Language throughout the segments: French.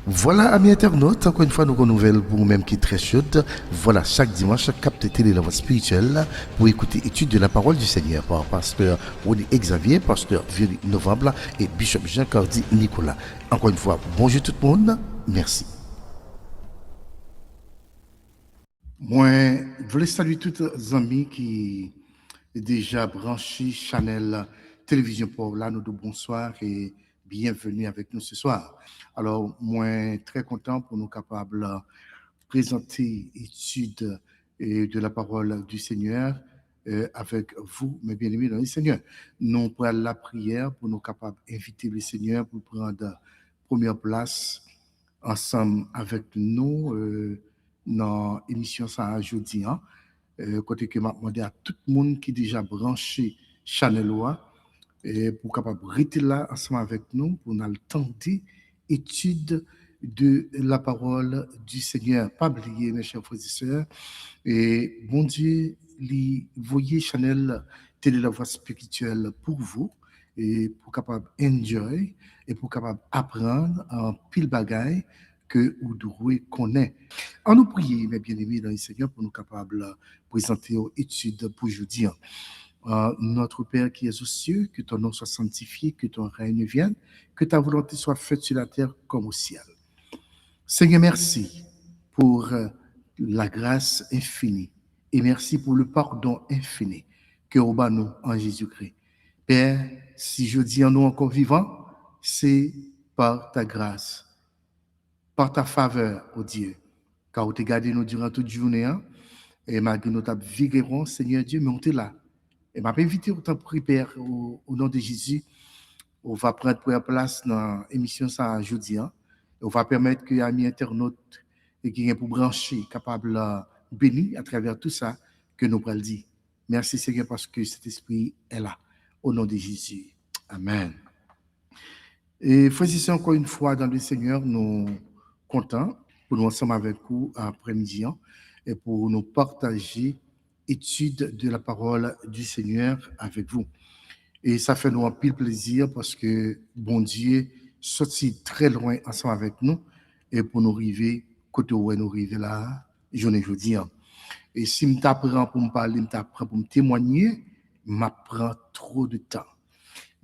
Voilà, amis internautes, encore une fois, nous renouvelle pour nous-mêmes qui est très chaude. Voilà, chaque dimanche, capte télé la voix spirituelle pour écouter étude de la parole du Seigneur par pasteur Rodi Xavier, pasteur Violi Novembre et Bishop Jean-Cardi Nicolas. Encore une fois, bonjour tout le monde, merci. Moi, je voulais saluer tous les amis qui sont déjà branchés Chanel Télévision pour là, nous de bonsoir et bienvenue avec nous ce soir. Alors, moi, très content pour nous capables de présenter l'étude de la parole du Seigneur avec vous, mes bien-aimés dans le Seigneur. Nous prenons la prière pour nous capables d'inviter le Seigneur pour prendre première place ensemble avec nous dans l'émission ça jeudi. Côté que m'a demandé à tout le monde qui est déjà branché Chanel pour capable rester là ensemble avec nous pour nous tenter étude de la parole du Seigneur. Pas oublier, mes chers frères et sœurs, et bon Dieu, voyez Chanel télé la voix spirituelle pour vous et pour capable enjoy et pour capable apprendre en pile bagaille que vous devez connaître. En nous prier, mes bien-aimés dans le Seigneur, pour nous capables de présenter aux études pour aujourd'hui. Notre Père qui es aux cieux, que ton nom soit sanctifié, que ton règne vienne, que ta volonté soit faite sur la terre comme au ciel. Seigneur, merci pour la grâce infinie et merci pour le pardon infini que vous nous en Jésus-Christ. Père, si je dis en nous encore vivants, c'est par ta grâce, par ta faveur, ô Dieu, car vous t'es gardé nous durant toute journée, et malgré nous t'as vigérons, Seigneur Dieu, mais on t'est là. Et m'a invité au temps prier, Père, au nom de Jésus, on va prendre première place dans l'émission ça jeudi. On va permettre que les amis internautes qui sont pour brancher, capables de bénir à travers tout ça que nous pourrons dire. Merci Seigneur parce que cet esprit est là. Au nom de Jésus. Amen. Et frères encore une fois dans le Seigneur, nous contents pour nous ensemble avec vous après-midi et pour nous partager étude de la parole du Seigneur avec vous. Et ça fait nous un pile plaisir parce que bon Dieu sorti très loin ensemble avec nous et pour nous arriver côté où nous arriver là, journée jeudi. Et si je t'apprends pour me parler, je t'apprends pour me témoigner, m'apprend trop de temps.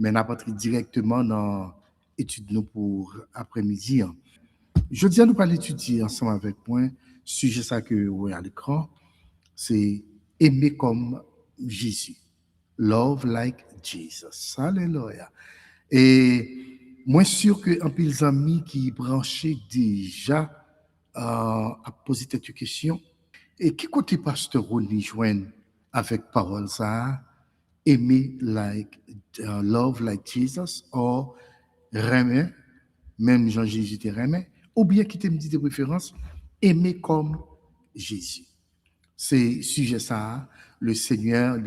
Mais on pas directement dans l'étude nous pour après-midi. Jeudi, nous allons étudier ensemble avec moi sujet ça que vous voyez à l'écran, c'est aimer comme Jésus. Love like Jesus. Alléluia. Et moi, sûr qu'un peu amis qui branchaient déjà à poser cette question. Et qui côté pasteur Ronnie joigne avec parole ça? Aimer like, love like Jesus, ou aimer, même Jean-Jésus te remet, ou bien qui te me dit de préférence, aimer comme Jésus. C'est sujet ça, le Seigneur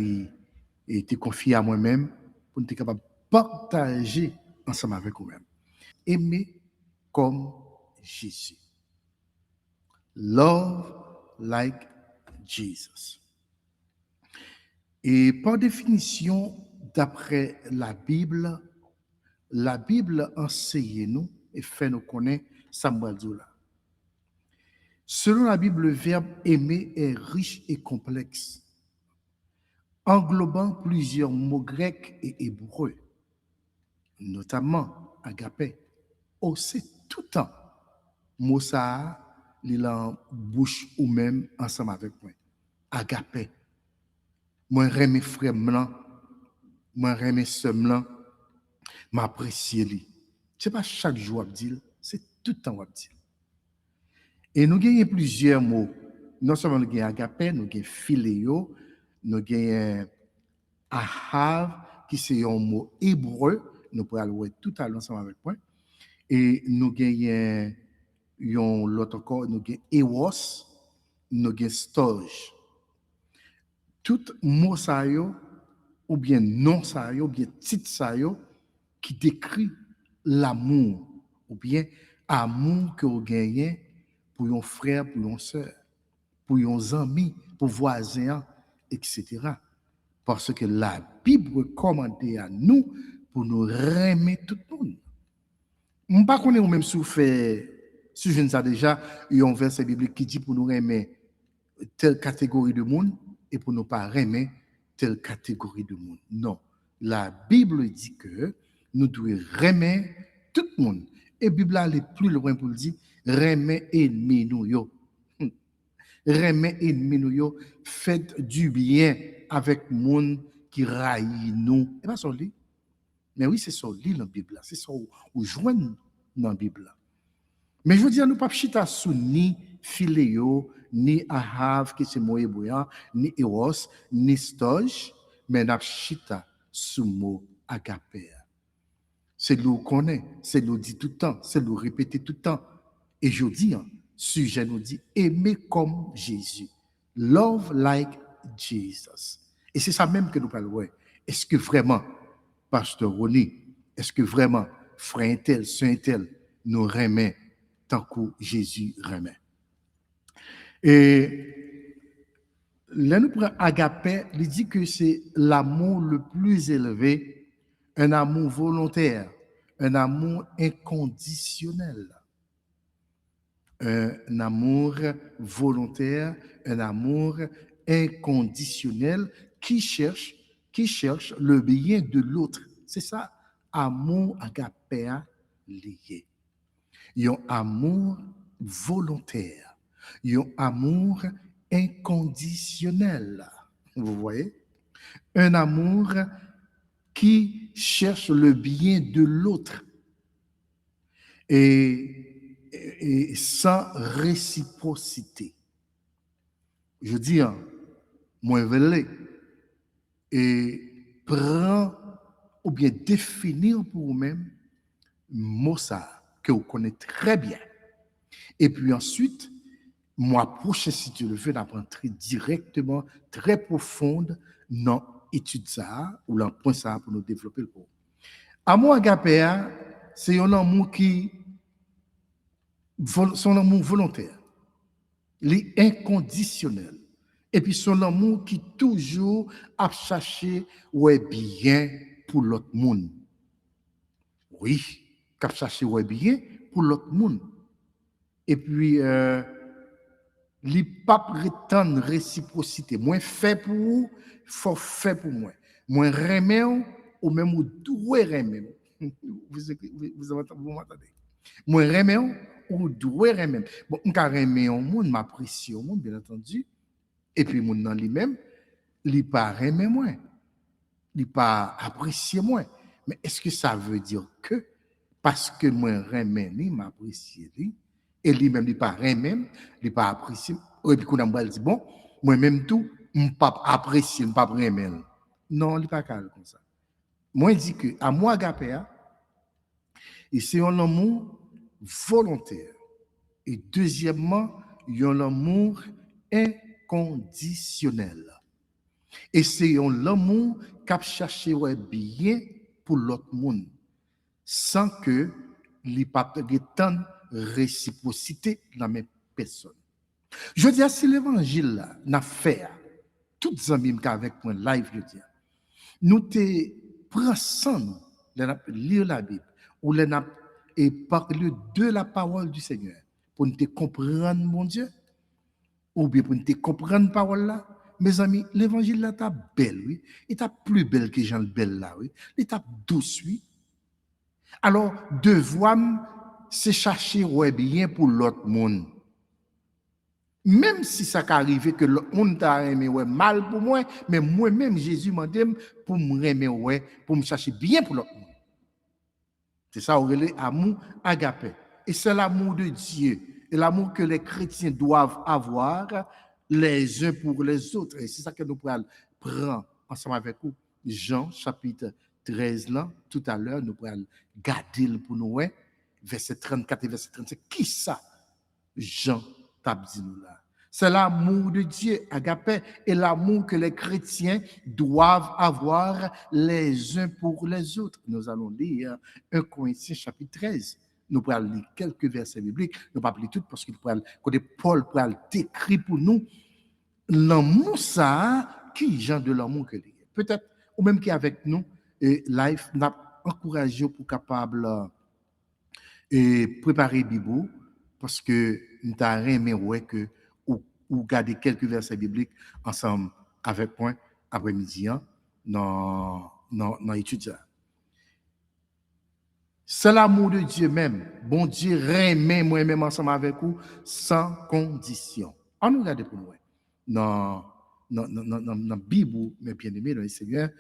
était confié à moi-même pour être capable de partager ensemble avec vous-même. Aimer comme Jésus. Love like Jesus. Et par définition, d'après la Bible enseigne nous et fait nous connaître Samuel Zola. Selon la Bible, le verbe aimer est riche et complexe, englobant plusieurs mots grecs et hébreux, notamment agapé. Oh, c'est tout le temps. Mot ça, il en bouche ou même ensemble avec moi. Agapé. Moi, j'aime frère blanc, moi, j'aime sœur blanc, m'apprécier lui. C'est pas chaque jour à dire, c'est tout le temps à dire. Et nous gagnons plusieurs mots. Non seulement nous gagnons agapé, nous gagnons philéo, nous gagnons ahav, qui c'est un mot hébreu, nous pourrons le voir tout à l'heure ensemble avec moi. Et nous gagnons l'autre encore, nous gagnons eros, nous gagnons storge. Tout mot ça yo, ou bien non ça yo, ou bien titre ça yo, qui décrit l'amour, ou bien amour que vous gagnez pour un frère, pour une soeur, pour un ami, pour voisin, etc. Parce que la Bible recommande à nous pour nous aimer tout le monde. Je ne sais pas qu'on est même souffert Si je ne sais déjà, il y a un verset biblique qui dit pour nous aimer telle catégorie de monde et pour ne pas aimer telle catégorie de monde. Non. La Bible dit que nous devons aimer tout le monde. Et la Bible allait plus loin pour dire aimer ennemi nous yo. Aimer ennemi nous yo, faites du bien avec monde qui raille nous. Et pas ça lit. Mais oui, c'est ça lit dans la Bible. C'est ça où joindre dans la Bible. Mais je veux dire, nous ne pouvons pas chita sous ni Philéo, ni Ahav, qui c'est Moïse Bouyan, ni Eros, ni Stoge, mais nous chita sous mot agapé. C'est nous connaît, c'est nous dit tout le temps, c'est nous répéter tout le temps. Et je dis, sujet nous dit, aimer comme Jésus. Love like Jesus. Et c'est ça même que nous parlons. Est-ce que vraiment, Pasteur Ronnie, est-ce que vraiment, frère tel, saint tel, nous remet tant que Jésus remet? Et là, nous prenons agapé, il dit que c'est l'amour le plus élevé, un amour volontaire, un amour inconditionnel. Un amour volontaire, un amour inconditionnel qui cherche le bien de l'autre. C'est ça, amour agapé lié. Il y a un amour volontaire, il y a un amour inconditionnel. Vous voyez? Un amour qui cherche le bien de l'autre et sans réciprocité. Je dis, moi, velé, et prend ou bien définir pour vous-même mot ça que vous connaissez très bien. Et puis ensuite, moi, prochain, si tu le fais, d'apprendre directement, très profonde, dans l'étude ça, ou dans point ça pour nous développer le cours. Amour agapé, c'est un amour qui, son amour volontaire, inconditionnel. Et puis son amour qui toujours a cherché ouais bien pour l'autre monde. Oui, qui a cherché ouais bien pour l'autre monde. Et puis, les papes prétendent réciprocité. Moi, fait pour vous, faut faire pour moi. Moi, remets ou même ou doué remets. Vous m'entendez? Moi, remets ou doué remets. Bon, on peut remets au monde, m'apprécie au monde, bien entendu. Et puis, mon dans lui-même, il pas remets moi. Il pas apprécier moi. Mais est-ce que ça veut dire que parce que moi, remets, il m'apprécie, et lui-même, il pas même, il pas apprécié. Et puis, quand on dit, bon, moi-même tout, je ne pas apprécier, je ne pas aimer. Non, il pas calme comme ça. Moi, je dis que, à moi, agapé, et c'est un amour volontaire. Et deuxièmement, il y a un amour inconditionnel. Et c'est un amour qui a cherché bien pour l'autre monde, sans que les partenaires réciprocité dans mes personnes. Je dis, si l'évangile n'a fait, toutes les amis avec moi live, je dis, nous te prenons ensemble, lire la Bible, ou et parler de la parole du Seigneur, pour nous te comprendre, mon Dieu, ou bien pour nous te comprendre la parole là. Mes amis, l'évangile là, est belle, oui. Il est plus belle que Jean le Bel là, oui. Il est douce, oui. Alors, devoir c'est chercher ouais bien pour l'autre monde. Même si ça arrive que l'autre monde t'a aimé ouais mal pour moi, mais moi-même Jésus m'a dit pour me aimer ouais, pour me chercher bien pour l'autre monde. C'est ça on relève amour agapé. Et c'est l'amour de Dieu et l'amour que les chrétiens doivent avoir les uns pour les autres. Et c'est ça que nous pourrons prendre ensemble avec vous. Jean chapitre 13 là, tout à l'heure nous pourrons garder pour nous ouais, verset 34 et verset 35. Qui ça? Jean t'a dit nous là. C'est l'amour de Dieu, agapé, et l'amour que les chrétiens doivent avoir les uns pour les autres. Nous allons lire 1 Corinthiens chapitre 13. Nous pourrons lire quelques versets bibliques. Nous ne pouvons pas lire tout parce que Paul pourra décrire pour nous l'amour ça, qui genre de l'amour que est. Peut-être, ou même qui est avec nous, et life n'a encouragé pour capable et préparer Bible parce que nous avons aimé ouais que ou garder quelques versets bibliques ensemble avec moi après-midi dans l'étude. C'est l'amour de Dieu même. Bon Dieu remet moi-même ensemble avec vous sans condition. On nous regarde pour nous. Dans la Bible, mes bien-aimés, dans le Seigneur,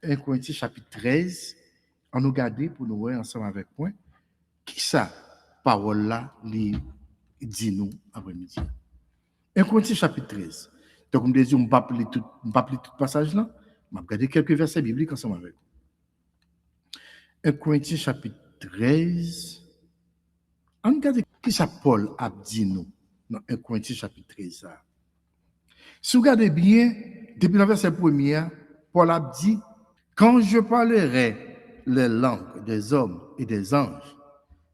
1 Corinthiens chapitre 13, on nous regarde pour nous ensemble avec moi. Qui ça, parole là, dit nous après-midi? 1 Corinthiens chapitre 13. Donc, comme je dis, on ne va pas lire tout le passage là. On va regarder quelques versets bibliques ensemble avec vous. 1 Corinthiens chapitre 13. On regarde qui ça Paul a dit nous dans 1 Corinthiens chapitre 13. Ça. Si vous regardez bien, depuis le verset 1er, Paul a dit, quand je parlerai les langues des hommes et des anges,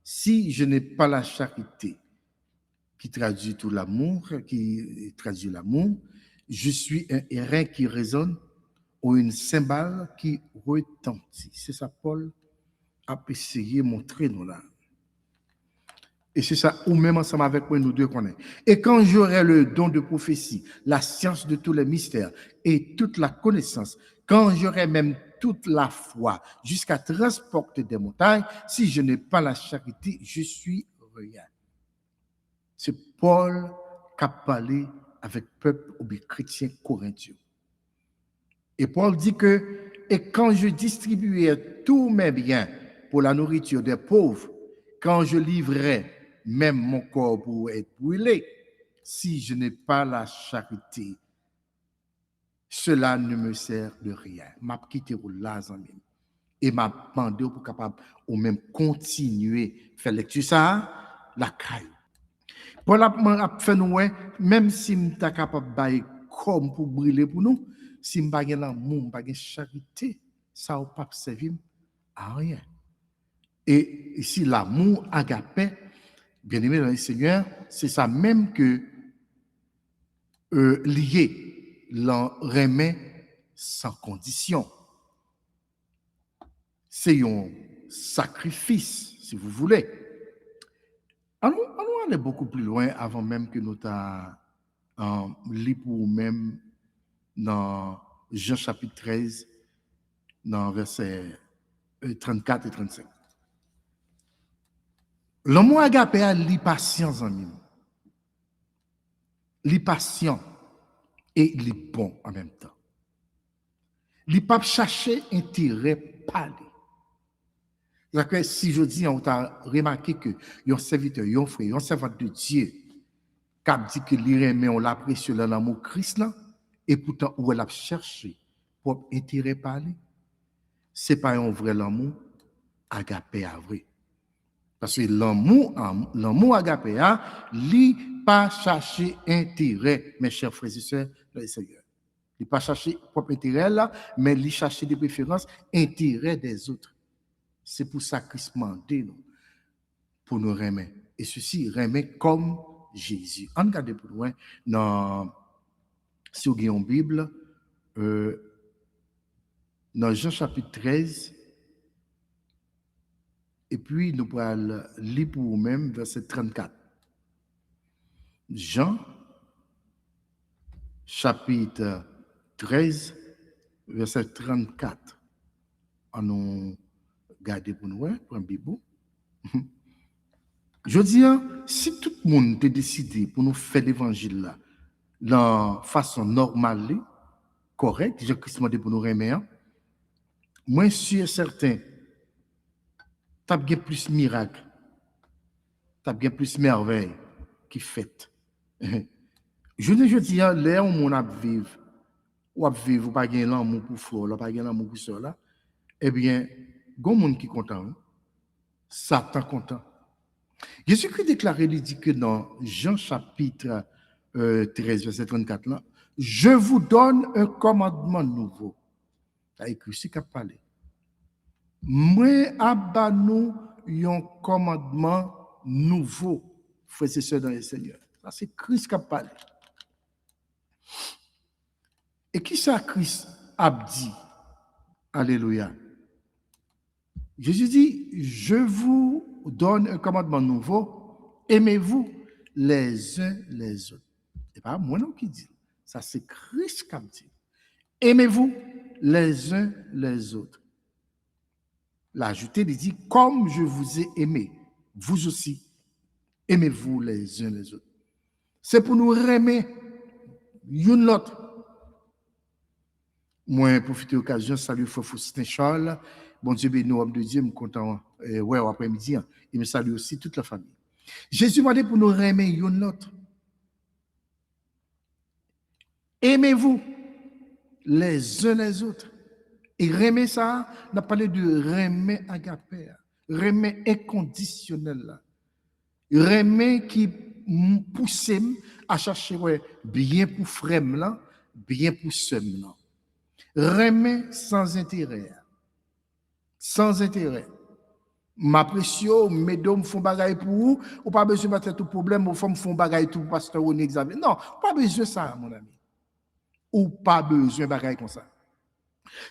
si je n'ai pas la charité qui traduit tout l'amour, je suis un airain qui résonne ou une cymbale qui retentit. C'est ça, Paul a essayé de montrer nous là. Et c'est ça, ou même ensemble avec moi, nous deux connaissons. Et quand j'aurai le don de prophétie, la science de tous les mystères et toute la connaissance, quand j'aurai même toute la foi jusqu'à transporter des montagnes, si je n'ai pas la charité, je suis rien. C'est Paul qui a parlé avec le peuple ou bien chrétien corinthien. Et Paul dit que, et quand je distribuerai tous mes biens pour la nourriture des pauvres, quand je livrerai même mon corps pour être brûlé, si je n'ai pas la charité, cela ne me sert de rien. M'a quitté pour là, et m'a demandé pour capable ou même continuer faire lecture ça, la caille. Paul a fait nous, même si je suis capable de comme pour brûler pour nous, si je n'ai pas l'amour, pas de charité, ça ne va pas servir à rien. Et ici, l'amour agapé, bien aimé dans le Seigneur, c'est ça même que lié, l'en remet sans condition. C'est un sacrifice, si vous voulez. Allons aller beaucoup plus loin avant même que nous lit pour nous-mêmes dans Jean chapitre 13, dans versets 34 et 35. L'amour agapé a l'ipatience en nous. L'ipatient et l'ipon en même temps. L'ipap chercher intérêt parler. C'est-à-dire si je dis, on t'a remarqué que un serviteur, un frère, un servant de Dieu, qui a dit que l'irrémé, on l'apprécie dans l'amour Christ là, et pourtant où elle a cherché pour intérêt parler, ce n'est pas un vrai l'amour agapé à vrai. Parce que l'amour agapé a, lui pas chercher intérêt, mes chers frères et sœurs, le Seigneur. Il pas chercher propre intérêt là, mais il chercher des préférences, intérêt des autres. C'est pour ça Christ m'a dit pour nous remettre. Et ceci remet comme Jésus. On regarde pour loin dans si vous avez une Bible, dans Jean chapitre 13, et puis nous pourrons lire pour vous-même verset 34. Jean chapitre 13, verset 34. On nous garde pour nous, pour un Bible. Je dis, si tout le monde est décidé pour nous faire l'évangile là, de façon normale, correcte, Jésus-Christ m'a dit pour nous remettre, moi, je suis certain, tu as bien plus de miracles, tu as bien plus de merveilles qui fait. Je dis, là où on a vivre, ou pas gagner l'amour pour frère, pas gagner l'amour pour soeur là, eh bien, il y a des gens qui sont contents, Satan content. Jésus-Christ déclaré, il dit que dans Jean chapitre 13, verset 34, là, je vous donne un commandement nouveau. Ça écrit, c'est qu'à parler. Moi, abanou, un commandement nouveau, frères et sœurs dans le Seigneur. Ça, c'est Christ qui a parlé. Et qui ça, Christ a dit? Alléluia. Jésus dit, je vous donne un commandement nouveau, aimez-vous les uns les autres. Ce n'est pas moi non qui dis. Ça, c'est Christ qui dit. Aimez-vous les uns les autres. L'ajouté, il dit, comme je vous ai aimé, vous aussi, aimez-vous les uns les autres. C'est pour nous aimer l'une l'autre. Moi, profiter de l'occasion, salut Frère Faustin Charles. Bon Dieu béni, homme de Dieu, je suis content. Ouais, après-midi, il me salue aussi toute la famille. Jésus m'a dit pour nous aimer l'une l'autre. Aimez-vous les uns les autres. Et aimer ça, on a parlé de aimer agapé, aimer inconditionnel. Aimer qui pousse à chercher bien pour frère là, bien pour sœur là. Aimer sans intérêt. Sans intérêt. M'apprécio, mesdames font bagaille pour vous, ou pas besoin de tout problème, ou femmes font bagaille tout pasteur ou examen. Non, pas besoin de ça, mon ami. Ou pas besoin de bagaille comme ça.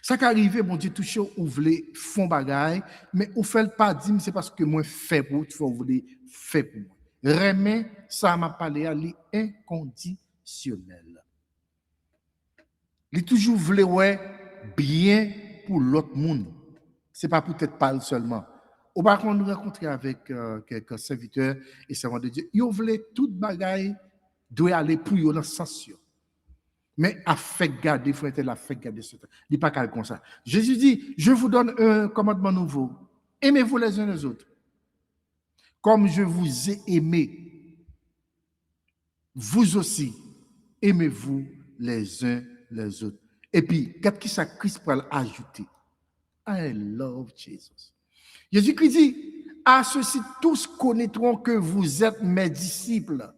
Ça qui arrive, bon Dieu, touché, ou voulez font bagaille, mais ou fait pas dire, c'est parce que moi fait pour vous, voulez fait pour moi. Remet, ça m'a parlé à l'inconditionnel. Il toujours voulu ouais bien pour l'autre monde. C'est pas peut-être pas seulement. Ou par contre, nous rencontrer avec quelques serviteurs et servants de Dieu, ils voulaient toute bagaille doit aller pour eux dans ce sens. Mais a fait garder, frère, il a fait garder ce temps. Il n'est pas comme ça. Jésus dit, je vous donne un commandement nouveau. Aimez-vous les uns les autres. Comme je vous ai aimé, vous aussi, aimez-vous les uns les autres. Et puis, qu'est-ce que ça Christ peut ajouter? I love Jesus. Jésus-Christ dit, à ceci tous connaîtront que vous êtes mes disciples.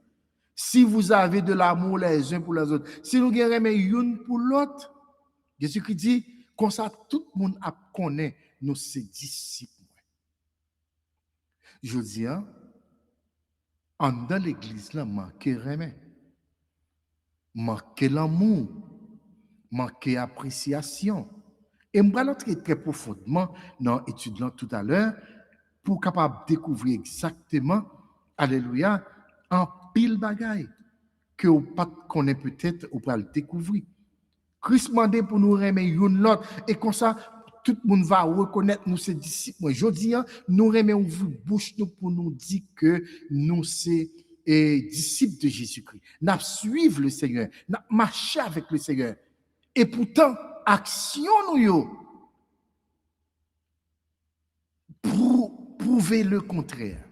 Si vous avez de l'amour les uns pour les autres, si nous avons une pour l'autre, Jésus-Christ dit, comme ça, tout le monde connaît nous ses disciples. Je dis, en dans l'église, là, manquer remède, manquer l'amour, manquer appréciation. Et je vais entrer très profondément dans l'étude tout à l'heure pour capable découvrir exactement, alléluia, en pile bagaille que vous ne connaissez peut-être ou pas le découvrir. Christ demande pour nous remettre une l'autre et comme ça tout le monde va reconnaître nous ses disciples. Moi je dis nous remettons ouvrir bouche nous pour nous dire que nous c'est disciples de Jésus-Christ. Nous suivons le Seigneur, nous marchons avec le Seigneur. Et pourtant action nous pour prouver le contraire.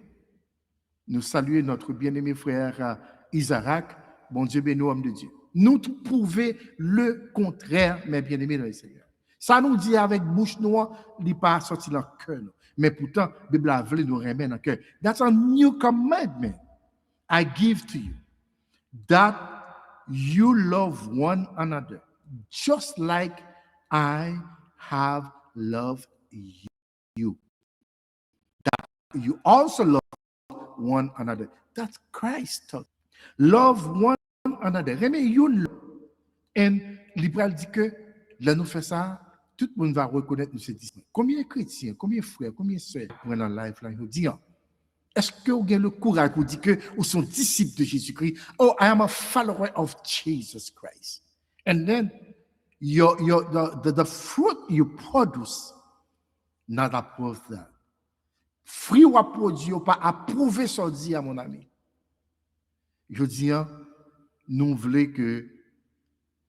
Nous saluons notre bien-aimé frère Isaac, bon Dieu béni, homme de Dieu. Nous prouvons le contraire, mes bien-aimés dans le Seigneur. Ça nous dit avec bouche noire, il n'est pas sorti dans le cœur. Mais pourtant, la Bible a voulu nous remettre dans le cœur. That's a new commandment I give to you, that you love one another, just like I have loved you. That you also love one another. That's Christ talk. Love one another. Remember you love. Et l'Ibral dit que là nous fait ça, tout le monde va reconnaître nous ces disciples. Combien de chrétiens, combien de frères, combien de sœurs dans la life là, ils disent, est-ce que vous avez le courage pour dire que vous sont disciples de Jésus-Christ? Oh, I am a follower of Jesus Christ. And then the fruit you produce, not approve that. Fruit ou produit, pas approuver ça dit à mon ami. Je dis, nous voulons que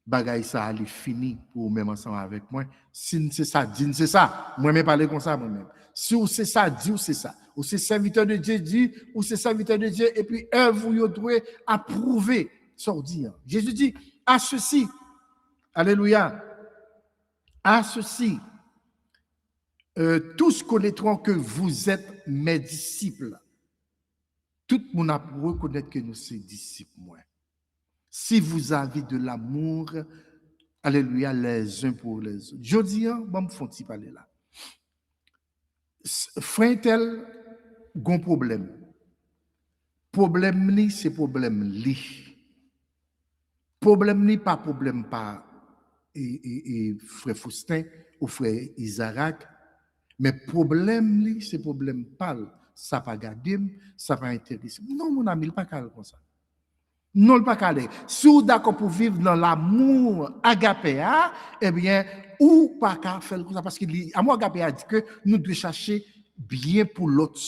bagaille ça allait fini pour même ensemble avec moi. Si c'est ça, dis c'est ça. Moi-même parler comme ça moi-même. Si c'est ça, dis ou c'est ça. Ou c'est serviteur de Dieu, dit, ou c'est serviteur de Dieu, et puis vous devez approuver ça dit. Jésus dit, à ceci, alléluia, à ceci, tous connaîtront que vous êtes mes disciples. Tout le monde a pour reconnaître que nous sommes disciples, moi. Si vous avez de l'amour, alléluia, les uns pour les autres. Je dis, bon, me font-ils parler là. Frère tel, gon problème. Problème ni, c'est problème li. Problème ni, pas problème pas frère Faustin ou frère Isaac, mais problème li, c'est problème pas. ça pas garder, ça pas intéresser. Non, mon ami, il pas comme ça. Non, le pas calé. Si vous êtes d'accord pour vivre dans l'amour agapéa, eh bien, ou pas qu'à faire comme ça, parce que l'amour agapéa dit que nous devons chercher bien pour l'autre.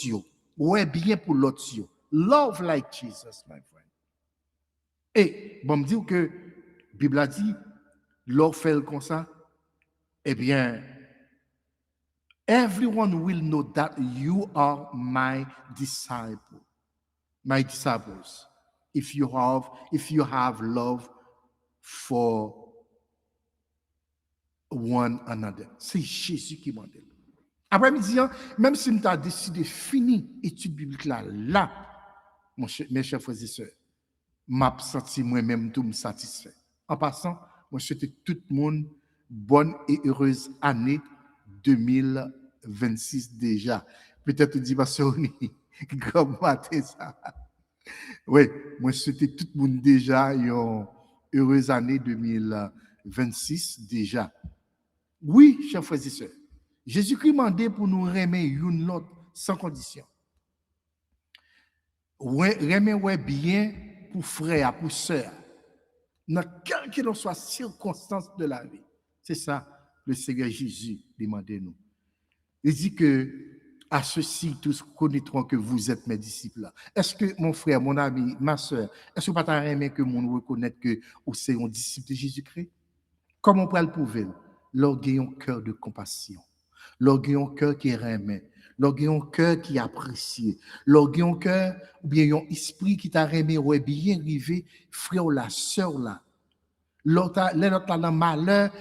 Ouais, bien pour l'autre. Love like Jesus, my friend. Et, bon, me dire que la Bible a dit, l'or fait comme ça, eh bien, everyone will know that you are my disciples. If you have love for one another. C'est Jésus qui m'a dit. Après-midi, même si tu as décidé de finir l'étude biblique là, mes chers frères et sœurs, m'a senti moi-même tout me satisfait. En passant, moi je souhaite tout le monde bonne et heureuse année 2026 déjà. Peut-être tu dis, pasteur, comment matin ça? Oui, moi je souhaite tout le monde déjà une heureuse année 2026 déjà. Oui, chers frères et sœurs, Jésus-Christ m'a demandé pour nous aimer une l'autre sans condition. Aimer bien pour frère, pour sœur, dans quelle que soit circonstance de la vie. C'est ça le Seigneur Jésus demandait nous. Il dit que à ceux-ci, tous connaîtront que vous êtes mes disciples. Est-ce que mon frère, mon ami, ma sœur, est-ce que vous pas aimer que mon reconnaisse que vous êtes un disciple de Jésus-Christ? Comment on peut le prouver? Lorsqu'il y a un cœur de compassion, lorsqu'il y a un cœur qui aime, lorsqu'il y a un cœur qui apprécie, lorsqu'il y a un cœur ou bien un esprit qui t'a aimé ou bien arrivé, frère la sœur là, l'autre dans le malheur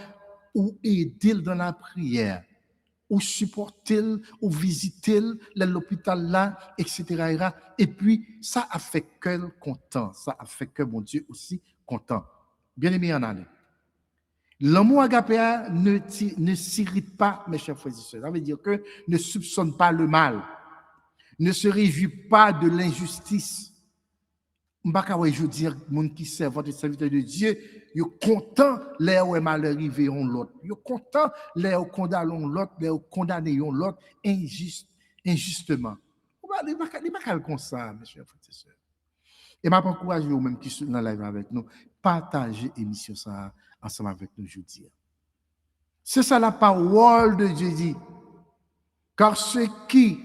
ou aider dans la prière, ou supporter, ou visiter l'hôpital là, etc. Et puis, ça a fait cœur content, ça a fait que mon Dieu aussi content. Bien aimé en année. L'amour agapéa ne s'irrite pas, mes chers frères et sœurs. Ça veut dire que ne soupçonne pas le mal, ne se réjouit pas de l'injustice. Je veux dire, les gens qui servent votre serviteur de Dieu, ils sont contents les où mal arrivé on l'autre. Ils sont contents les où condamnent l'autre, les où condamnent l'autre injustement. Il n'est pas comme ça, mes chers frères et sœurs. Et je encourage vous même qui sont dans la live avec nous, partagez l'émission ça ensemble avec nous aujourd'hui. C'est ça la parole de Dieu dit. Car ceux qui,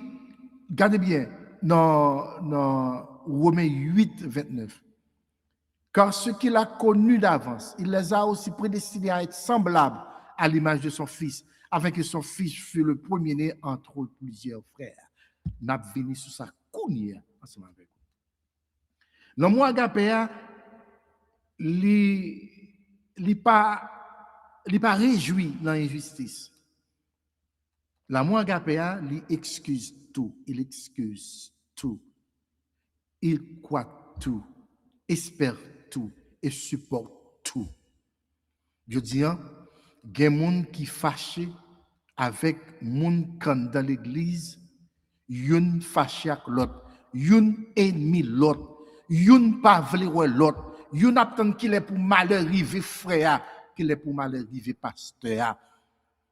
regardez bien, dans Romains 8, 29, car ceux qu'il a connus d'avance, il les a aussi prédestinés à être semblables à l'image de son Fils, afin que son Fils fût le premier-né entre plusieurs frères. N'a venu sous sa cognée ensemble avec vous. L'amour agapéa, il n'est pas réjoui dans l'injustice. L'amour agapéa, il excuse tout. Il excuse tout. Il croit tout, espère tout et supporte tout. Je dis, il y a des gens qui fâchent avec les gens dans l'église, une fâché avec l'autre, une ennemi l'autre, une pas vouloir l'autre, une attend qu'il est pour malheur arriver frère, qu'il est pour malheur arriver pasteur.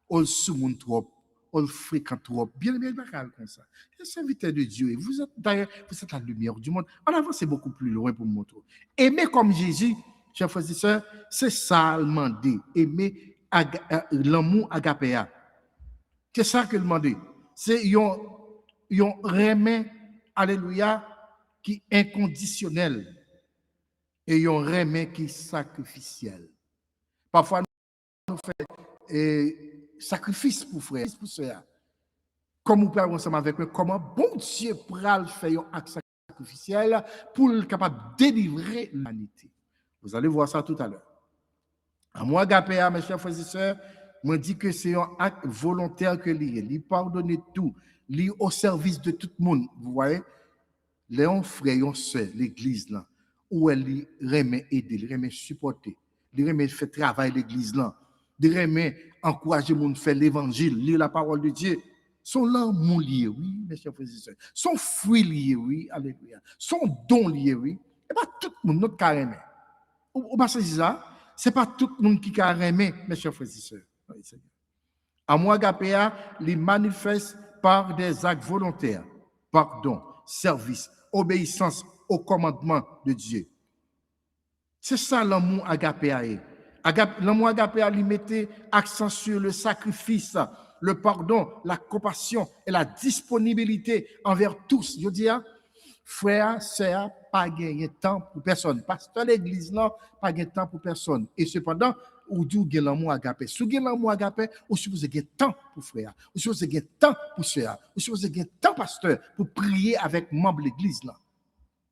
On sous mon trop, on fréquente trop. Bien comme ça. Les serviteurs de Dieu, vous êtes d'ailleurs, vous êtes la lumière du monde. En avant, c'est beaucoup plus loin pour mon tour. Aimer comme Jésus, chers frères et sœurs, c'est ça le demander. Aimer l'amour agapéa. C'est ça que le demander. C'est un remède, alléluia, qui est inconditionnel et un remède qui est sacrificiel. Parfois, nous faisons sacrifice pour frère, pour soeur. Comme nous parlons ensemble avec nous, comment bon Dieu pourra faire un acte sacrificiel pour être capable de délivrer l'humanité. Vous allez voir ça tout à l'heure. À moi, agapéa, mes chers frères et sœurs, me dit que c'est un acte volontaire que lui pardonner tout, lui au service de tout le monde. Vous voyez, les frères et sœurs, l'église là, où elle remet aider, elle remet supporter, elle remet faire travail l'église là, elle remet encourager les gens à faire l'évangile, lire la parole de Dieu. Son l'amour lié, oui, mes chers frères et sœurs. Son fruit lié, oui, alléluia. Son don lié, oui. Et pas tout le monde, notre carême. Ou pas ça? C'est pas tout le monde qui carême, mes chers frères et sœurs. À moi, agapéa, les manifeste par des actes volontaires, pardon, service, obéissance au commandement de Dieu. C'est ça l'amour agapé. L'amour agapé lui mettait accent sur le sacrifice, le pardon, la compassion et la disponibilité envers tous. Je dis, frère, sœur, pas gagner temps pour personne. Pasteur l'église là, pas gagner temps pour personne. Et cependant, ou dit ou l'amour agapé. Si vous avez l'amour agapé, ou si vous avez temps pour frère, ou si vous avez temps pour sœur, ou si vous avez temps pasteur pour prier avec membre de l'église là.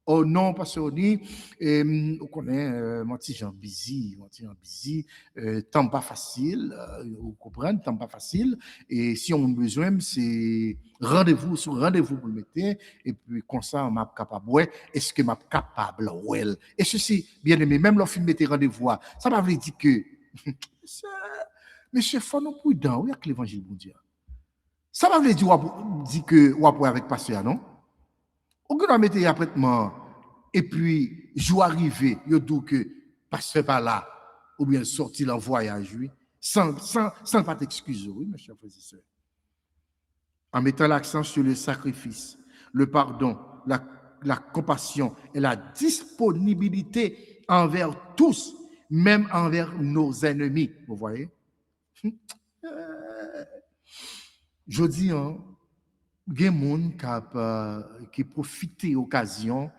Oh non, parce qu'on dit, on connaît, mon petit Jean busy, temps pas facile, vous comprenez, temps pas facile, et si on a besoin, c'est rendez-vous sur rendez-vous pour le mettre, et puis comme ça, on m'a capable, ouais, est-ce que m'a capable, well, et ceci, bien aimé, même lorsqu'il mettait rendez-vous, ça m'a dit que, monsieur, faut nous prudent, oui, avec l'évangile, bon Dieu. Ça m'a dit que, ou après avec pasteur, non? Ou que nous mettons apprêtement, et puis, jour arrivé, il dit que pasteur pas là, ou bien sorti en voyage, oui, sans pas t'excuser, oui, mes chers frères et sœurs. En mettant l'accent sur le sacrifice, le pardon, la compassion et la disponibilité envers tous, même envers nos ennemis, vous voyez? Je dis, hein, il y a des gens qui profitent de l'occasion,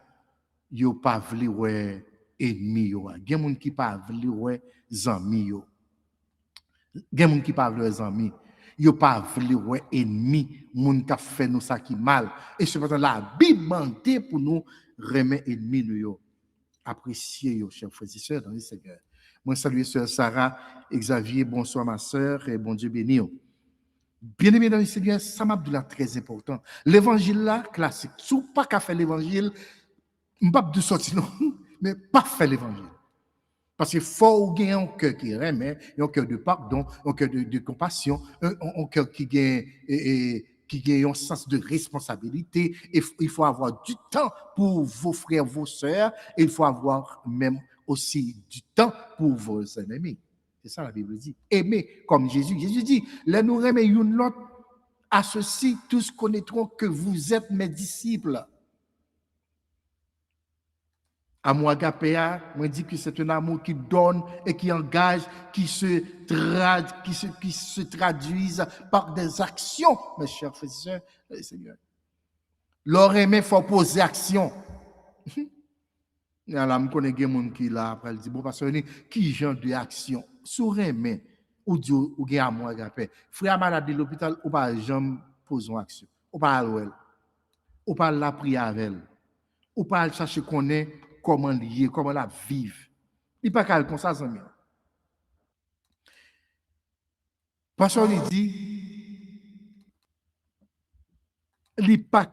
ils ne pas voulu ouais ennemi. Il y a des gens qui pas voulu ouais amis. Il y a des gens qui pas voulu amis. Ils pas voulu ouais ennemi, moun qui fait nous ça qui mal. Et cependant la Bible demande pour nous remettre ennemi nous yo. Apprécier yo, chers frères et sœurs dans le Seigneur. Moi salue sœur Sarah, Xavier, bonsoir ma sœur et bon Dieu béni. Bien-aimé dans le Seigneur, ça m'a dit là très important. L'évangile là, classique. Si vous pas qu'à faire l'évangile, je ne pas de sortir non, mais pas faire l'évangile. Parce qu'il faut gagner un cœur qui remet, un cœur de pardon, un cœur de compassion, un cœur qui gagne un sens de responsabilité. Et il faut avoir du temps pour vos frères, vos sœurs, et il faut avoir même aussi du temps pour vos ennemis. C'est ça la Bible dit. Aimer comme Jésus. Jésus dit, là nous remet une l'autre, à ceci tous connaîtront que vous êtes mes disciples. Amour agapéa, moi dit que c'est un amour qui donne et qui engage, qui se traduisent par des actions, mes chers frères et sœurs, Seigneur. Leur aimer, il faut poser action. Là, je connais des gens qui là, après, ils disent, bon, parce que qui genre de action? Sur aimer, ou Dieu, ou bien amour agapé. Frère malade de l'hôpital, ou pas jamais poser une action. Ou pas aller, ou pas la prier avec elle. Ou pas chercher qu'on est comment lier, comment la vivre. Il n'y a pas qu'à comme ça, zami. Parce qu'il dit, il n'y a pas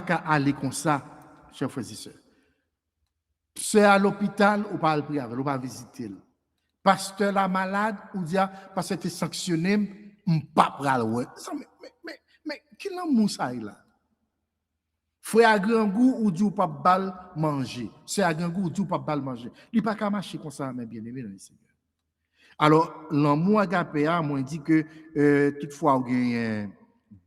qu'à aller comme ça, chers frères et sœurs. C'est à l'hôpital, ou pas le prier avec, ou pas visiter. Pasteur la malade, ou dire, parce que tu es sanctionné, je ne peux pas prendre. Mais qui est moussa là? Frère à grand goût ou du pas bal manger. C'est à grand goût ou du pas bal manger. Il pas qu'à marcher comme ça, mais bien aimé dans le Seigneur. Alors, l'amour agapé, moi, dit que toutefois, vous avez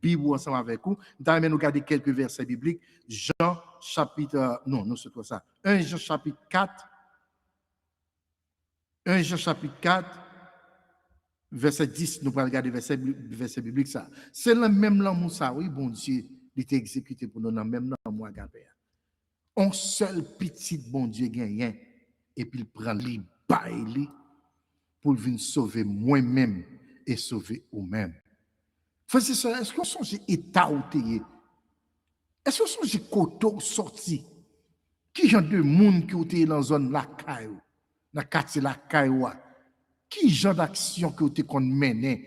Bible ensemble avec vous. Nous allons regarder quelques versets bibliques. Jean chapitre, non, c'est pas ça. 1 Jean chapitre 4. 1 Jean chapitre 4, verset 10, nous allons regarder verset biblique ça. C'est le même l'amour ça, oui, bon Dieu. Il était exécuté pour nous dans même dans moi agapé. Un seul petit bon Dieu gagne et puis il prend les bails pour venir sauver moi-même et sauver vous-même. Frère, c'est ça. Est-ce qu'on songe état où t'es? Est-ce qu'on songe côté sorti? Qui genre de monde qui est dans la zone la caille, dans quartier la caille? Qui genre d'action que tu qu'on mène,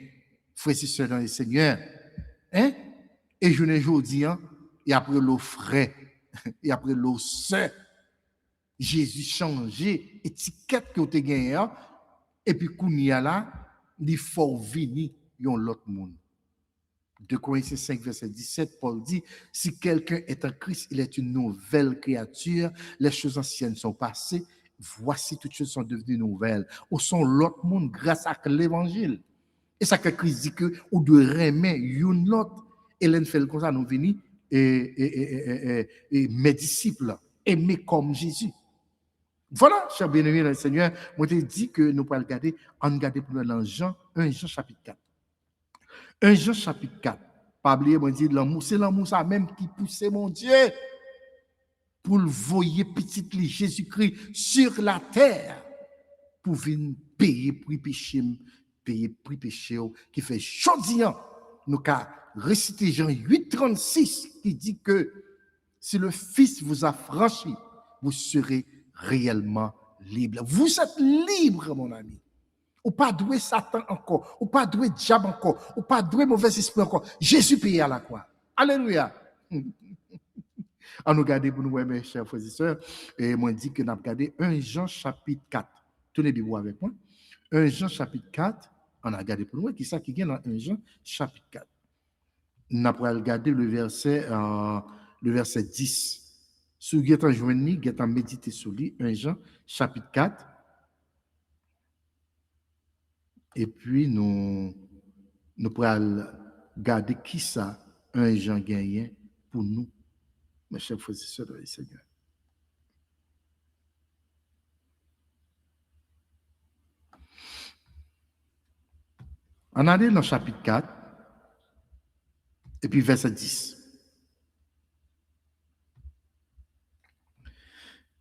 frère, c'est ça dans le Seigneur? Hein? Et je ne dis, et après le frère, et après le sœur, Jésus changé, étiquette que tu as gagné, et puis Kounia là, il faut venir dans l'autre monde. 2 Corinthiens 5, verset 17, Paul dit, si quelqu'un est en Christ, il est une nouvelle créature, les choses anciennes sont passées, voici toutes choses sont devenues nouvelles. Ou sont l'autre monde grâce à l'évangile. Et ça que Christ dit que, ou de remettre une l'autre, Hélène fait comme ça, nous venons et mes disciples aimer comme Jésus. Voilà, chers bien-aimés dans le Seigneur, moi te dit que nous pouvons regarder, on regarde pour nous dans Jean, 1 Jean chapitre 4. 1 Jean chapitre 4. Pas oublier, moi dit l'amour, c'est l'amour ça même qui pousse mon Dieu pour le voyer petit Jésus-Christ sur la terre pour venir payer pour péché, payer pour péché qui fait chaudiant. Nous avons récité Jean 8,36 qui dit que si le Fils vous a franchi, vous serez réellement libre. Vous êtes libre, mon ami. Ou pas doué Satan encore, ou pas doué diable encore, ou pas doué mauvais esprit encore. Jésus payé à la croix. Alléluia. On nous regarde pour nous, mes chers frères et sœurs, et moi dit que nous avons regardé 1 Jean chapitre 4. Tenez bien avec moi. 1 Jean chapitre 4, on a regardé pour nous, qui ça qui vient dans 1 Jean chapitre 4. Nous avons regardé le verset 10. Si vous êtes en journée, vous êtes en méditer sur lui, 1 Jean chapitre 4. Et puis, nous pourrons regarder qui ça, 1 Jean gagné pour nous, mes chers frères et sœurs dans le Seigneur. On a allé dans le chapitre 4, et puis verset 10.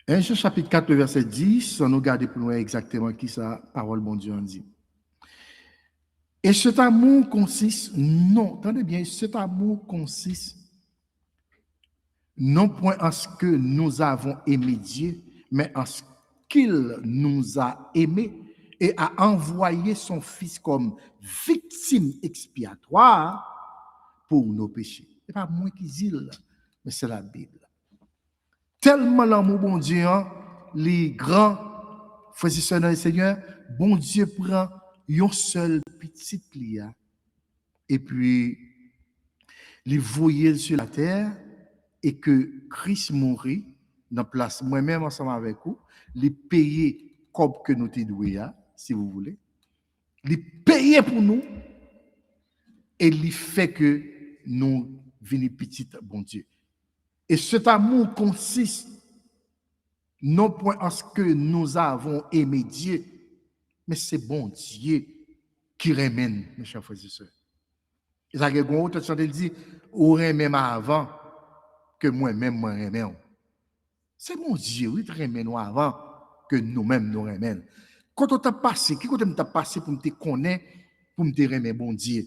1 Jean chapitre 4, verset 10, on nous regarde pour nous exactement qui ça, parole bon Dieu en dit. Et cet amour consiste, non, attendez bien, cet amour consiste non point en ce que nous avons aimé Dieu, mais en ce qu'il nous a aimés et a envoyé son Fils comme victime expiatoire pour nos péchés. Ce n'est pas moi qui dis là, mais c'est la Bible. Tellement l'amour, bon Dieu, les grands frères et sœurs dans le Seigneur, bon Dieu prend un seul petit lia et puis il voyait sur la terre et que Christ mourit dans place moi-même ensemble avec vous, il payait comme que nous te doué, si vous voulez, il payait pour nous et il fait que nous venons petit bon Dieu. Et cet amour consiste non point en ce que nous avons aimé Dieu, mais c'est bon Dieu qui remène, mes chers frères et sœurs. Et ça, il y a un autre chanteur qui dit, ou remène avant que moi-même, moi remène. C'est mon Dieu, oui, qui remène avant que nous-mêmes nous remène. Quand on t'a passé, qui quand on t'a passé pour me connaître, pour me remène, bon Dieu.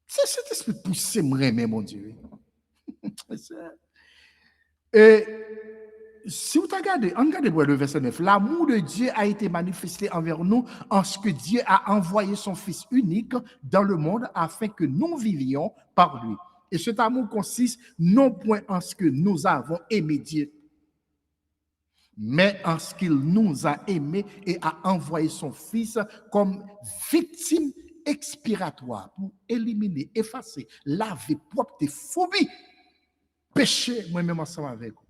C'est cet esprit poussé, me remène, mon Dieu. Et si vous regardez, regardez le verset 9, l'amour de Dieu a été manifesté envers nous en ce que Dieu a envoyé son Fils unique dans le monde afin que nous vivions par lui. Et cet amour consiste non point en ce que nous avons aimé Dieu, mais en ce qu'il nous a aimés et a envoyé son Fils comme victime expiratoire pour éliminer, effacer, laver, propre tes phobies, péché, moi-même ensemble avec vous.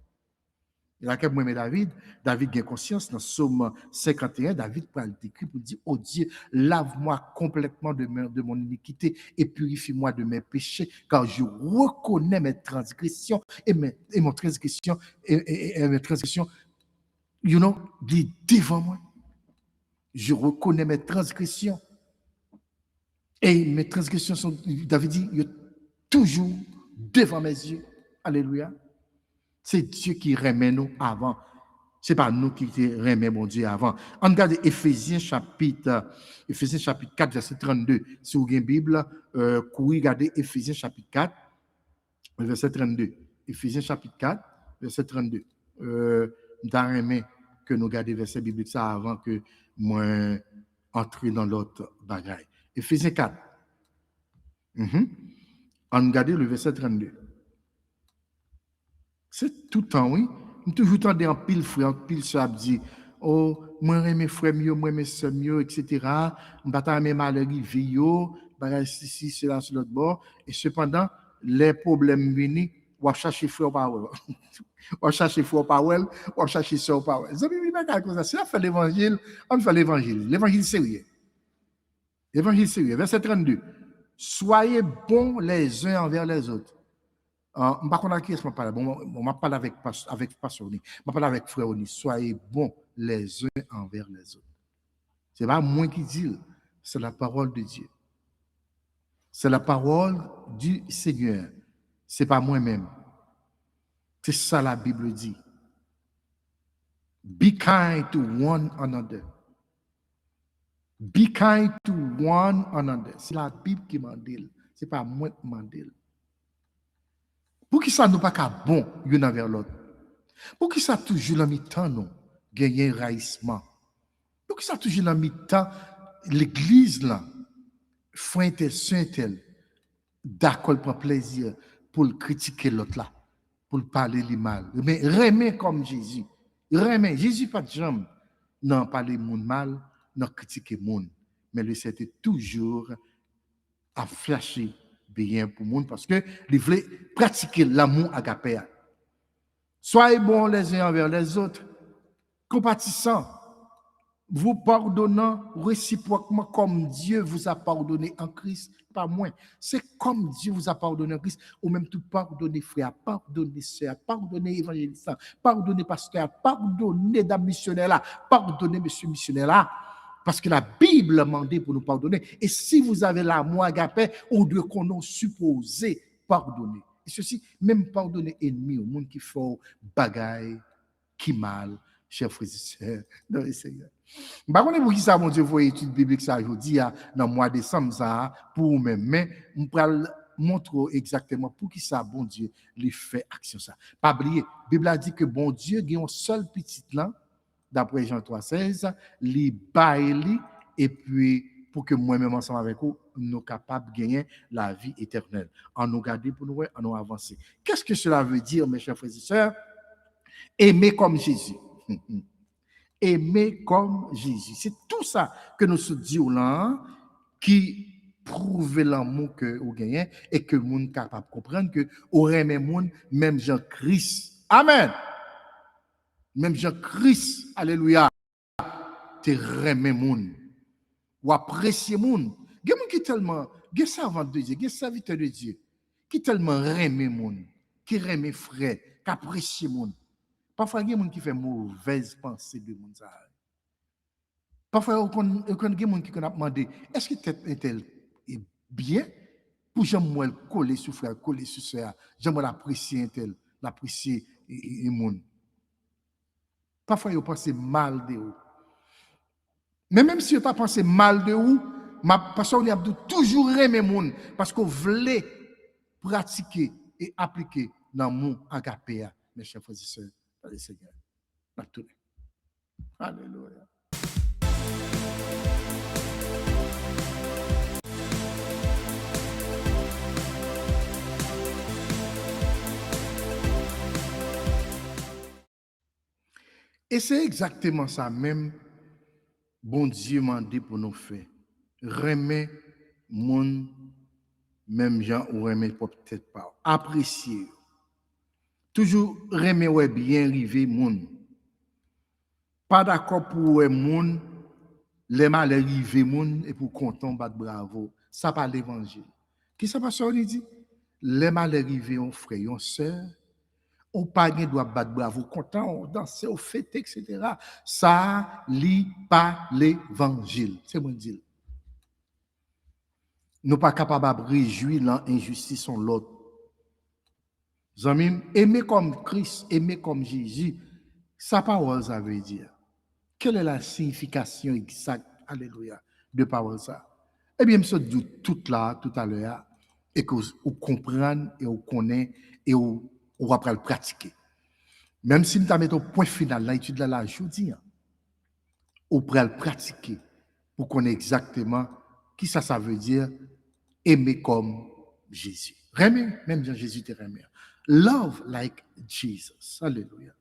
Et là, quand moi, David a conscience dans Psaume 51, David parle d'écrit pour dire, oh Dieu, lave-moi complètement de mon iniquité et purifie-moi de mes péchés, car je reconnais mes transgressions et mes transgressions, mes transgressions, devant moi. Je reconnais mes transgressions. Et mes transgressions sont, David dit, toujours devant mes yeux. Alléluia. C'est Dieu qui remet nous avant. Ce n'est pas nous qui remet mon Dieu avant. On regarde Éphésiens chapitre 4, verset 32. Si vous avez une Bible, regardez Éphésiens chapitre 4, verset 32. Éphésiens chapitre 4, verset 32. D'arrêter que nous regardions verset biblique ça avant que moi entre dans l'autre bagaille. Éphésiens 4. On regarde le verset 32. C'est tout le temps, oui. Nous toujours tendez en pile frère, en pile soeur dit, oh, moi mes frères mieux, moi mes soeurs mieux, etc. Je bataille mes malheurs yo, ici, cela, sur l'autre bord. Et cependant, les problèmes viennent, on va chercher frère Powell. On va chercher frère Powell, on va chercher soeur Powell. Ça veut dire que si on fait l'évangile, on fait l'évangile. L'évangile sérieux. L'évangile sérieux. Verset 32. Soyez bons les uns envers les autres. Je ne sais pas qui est-ce que je parle. Bon, je parle avec Pasteur Oni. Je parle avec Frère Oni. Soyez bons les uns envers les autres. Ce n'est pas moi qui dis, c'est la parole de Dieu. C'est la parole du Seigneur. Ce n'est pas moi-même. C'est ça la Bible dit. Be kind to one another. Be kind to one another. C'est la Bible qui m'en dit. Ce n'est pas moi qui m'en dis. Pour qui ça nous pas qu'à bon l'un envers l'autre? Pour qui ça toujours en mi-temps nous gagner raïssement? Pour qui ça toujours en mi-temps l'église là, frère tel, saint tel, d'accord pour plaisir pour critiquer l'autre là, pour parler le mal. Mais remet comme Jésus. Remet. Jésus pas de jambe. Non, parler monde mal, non critiquer monde. Mais lui c'était toujours à flasher bien pour le monde parce que il voulait pratiquer l'amour agapé. Soyez bons les uns envers les autres, compatissants, vous pardonnant réciproquement comme Dieu vous a pardonné en Christ, pas moins. C'est comme Dieu vous a pardonné en Christ, ou même tout pardonner frère, pardonner sœur, pardonner évangéliste, pardonner pasteur, pardonner dame missionnaire là, pardonner monsieur missionnaire là. Parce que la Bible demande pour nous pardonner. Et si vous avez l'amour agapé, on doit qu'on supposé pardonner. Et ceci, même pardonner ennemi, au monde qui fait bagaille, qui mal, chers frères et sœurs, dans le Seigneur. Par contre, pour qui ça, mon Dieu, vous voyez étude biblique ça aujourd'hui, dans le mois de décembre, ça, pour vous-même, mais on peut montrer exactement pour qui ça, bon Dieu, les fait action ça. Pas oublier, la Bible a dit que bon Dieu, il y a un seul petit là, d'après Jean 3,16, les bails, et puis pour que moi-même ensemble avec vous, nous sommes capables de gagner la vie éternelle. En nous garder pour nous, en nous avancer. Qu'est-ce que cela veut dire, mes chers frères et sœurs? Aimer comme Jésus. Aimer comme Jésus. C'est tout ça que nous se disons là, qui prouve l'amour que vous gagnez et que nous sommes capables de comprendre que vous aimez monde, même Jean-Christ. Amen. Même Jean-Christ, alléluia, te remet moun, ou apprécier moun. Il y a moun qui tellement, il y a servant de Dieu, il y a serviteur de Dieu, qui tellement remet moun, qui remet frère, qui apprécie moun. Parfois, il y a moun qui fait mauvaise pensée de moun. Parfois, il y a moun qui a demandé, est-ce que tel est bien pour j'aime coller sur frère, coller sur sœur, j'aime l'apprécier un tel, l'apprécier moun. Parfois, vous pensez mal de vous. Mais même si vous pas pensé mal de vous, parce qu'on a toujours aimé moun, parce qu'on voulait pratiquer et appliquer dans mon agapé, mes chers frères et sœurs, dans le Seigneur. Alléluia. Et c'est exactement ça même, bon Dieu m'a dit pour nous faire. Remet mon, même gens ou remet peut-être pas. Apprécier. Toujours remet ouais bien rivé mon. Pas d'accord pour ouais mon, les mal rivé mon et pour content battre bravo. Ça pas l'évangile. Qui ça passe on dit? Les mal rivé on frère, on sœur. On pas doit battre bravo, content, on danse, on fête, etc. Ça lit pas l'évangile. C'est mon dire. Nous pas capables de réjouir l'injustice sur l'autre. Amis, aimer comme Christ, aimer comme Jésus, sa parole, ça veut dire. Quelle est la signification exacte, alléluia, de parole ça? Eh bien, je dis tout là, tout à l'heure, et que vous comprenez, et vous connaissez, et vous après le pratiquer. Même si nous avons un point final dans l'étude de la jeudi, vous pourrez le pratiquer pour connaître exactement qui ça veut dire aimer comme Jésus. Aimer, même Jésus te remet. Love like Jesus. Alléluia.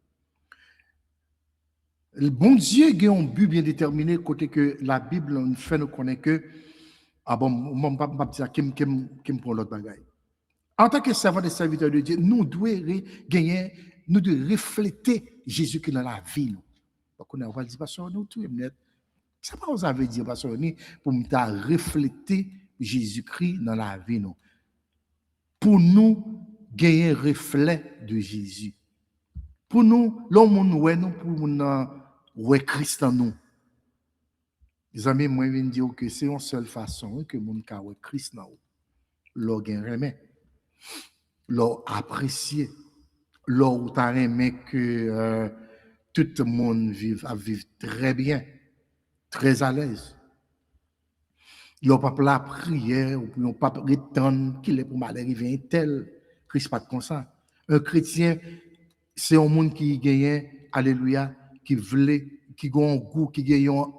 Le bon Dieu a un but bien déterminé, côté que la Bible nous fait nous connaître que, ah bon, mon papa me dit qui me prend l'autre bagaille. En tant que servant et serviteur de Dieu, nous devons gagner, nous devons refléter Jésus qui est dans la vie. Donc, on va dire, pasteur, nous, tout est net. Ça pas vous avez dit, pasteur, pour nous refléter Jésus-Christ dans la vie. Nous. Pour nous, gagner un reflet de Jésus. Pour nous, l'homme ouais nous pour nous ouais Christ en nous. Les amis, moi viens dire que c'est une seule façon que mon ka ouais Christ en nous. L'on gagne remet, l'on apprécier, l'on t'a remet que tout le monde vive très bien, très à l'aise. L'on pas la prière ou l'on pas prétendre qu'il est pour mal arriver tel Christ pas comme ça. Un chrétien c'est un monde qui gagne, alléluia, qui voulait, qui a un goût, qui a un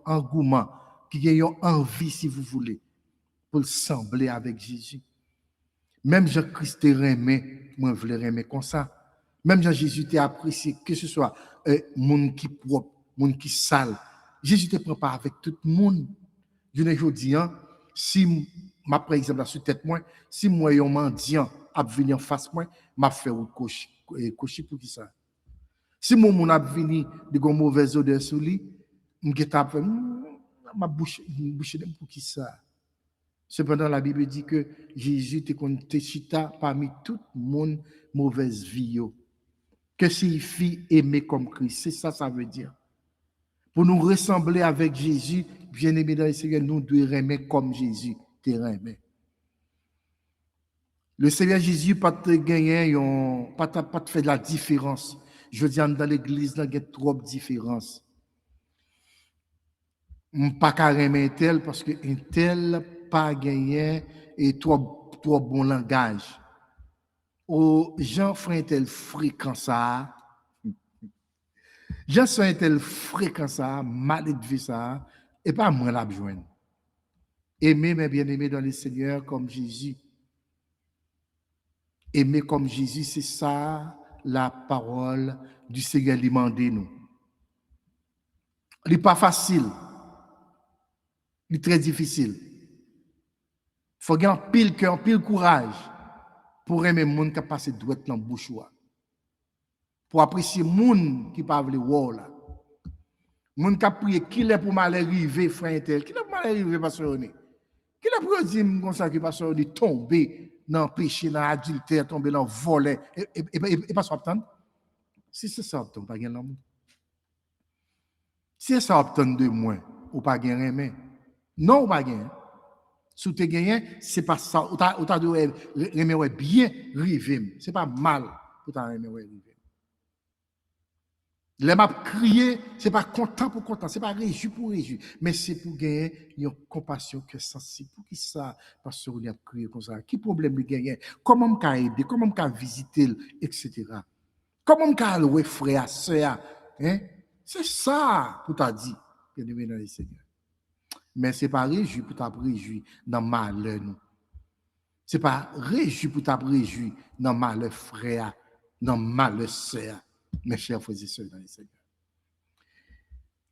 engouement, qui a une envie, si vous voulez, pour sembler avec Jésus. Même Jean-Christ aimé, moi je voulais aimer comme ça. Même Jean-Jésus t'a apprécié, que ce soit monde qui propre, monde qui sale. Jésus ne prend pas avec tout le monde. Je ne dis pas, si, par exemple, sur tête moi, si moi, un mendiant a venu en face moi, m'a fait ou cocher pour qui ça. Si mon a venu de une mauvaise odeur sur lui, m'geta fait ma bouche pour qui ça. Cependant la Bible dit que Jésus te chita parmi tout le monde mauvaise vie. Que signifie aimer comme Christ, c'est ça ça veut dire. Pour nous ressembler avec Jésus, bien-aimé dans le Seigneur, nous devons aimer comme Jésus te aimé. Le Seigneur Jésus pas te gagner, pas te faire de la différence. Je veux dire, dans l'église, il y a trop de différences. Je ne peux pas aimer tel parce que un tel pas gagné et trop bon langage. Aux gens font un tel fréquent ça. Gens sont un tel fréquent ça, mal élevé ça, et pas moins la besoin. Aimer mes bien-aimés dans le Seigneur comme Jésus. Aimer comme Jésus, c'est ça la parole du Seigneur lui demande nous. Il n'est pas facile. Il est très difficile. Il faut avoir un pile cœur, un pile courage pour aimer les gens qui passent douette dans la bouche. Pour apprécier les gens qui parlent de wow là. Les gens qui prient qui est pour mal arriver, frère tel. Qui est pour mal arriver, pasteur? Qui est pour dire comme ça que pasteur de tomber dans le péché, dans l'adultère, tomber dans le volet et pas s'obtenir? Si c'est ça, on pas gagner l'amour. Si c'est ça, obtenir de moins, ou pas gagner rien. Non, ou pas gagner. Si tu gagné, c'est pas ça. Ou tu dois bien river. C'est pas mal pour tu aimer river. Les m'a crié, c'est pas content pour content, c'est pas réjoui pour réjoui, mais c'est pour gagner une compassion que sensible. Pour qui ça, parce qu'on a crié comme ça. Qui problème lui gagner? Comment me aider? Comment me visiter, etc. Comment me aller frère, soeur, hein? C'est ça pour t'a dit, bien aimé dans le Seigneur. Mais c'est pas réjoui pour t'a réjoui dans malheur nous. C'est pas réjoui pour t'a réjoui dans malheur frère, dans malheur sœur. Mes chers frères et sœurs dans le Seigneur.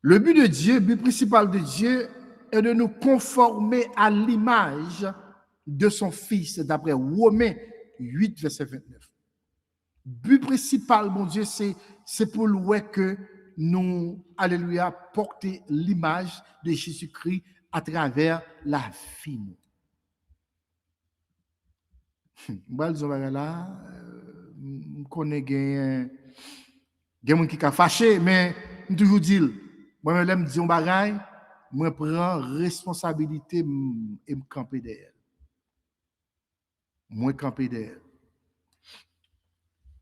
Le but de Dieu, le but principal de Dieu est de nous conformer à l'image de son Fils, d'après Romains 8, verset 29. Le but principal, mon Dieu, c'est pour louer que nous, alléluia, porter l'image de Jésus-Christ à travers la vie. Là, je connais des gens qui sont fâchés, mais je toujours dis, moi, je me dis un bagage, je prends responsabilité et me camper derrière. Moi, camper derrière.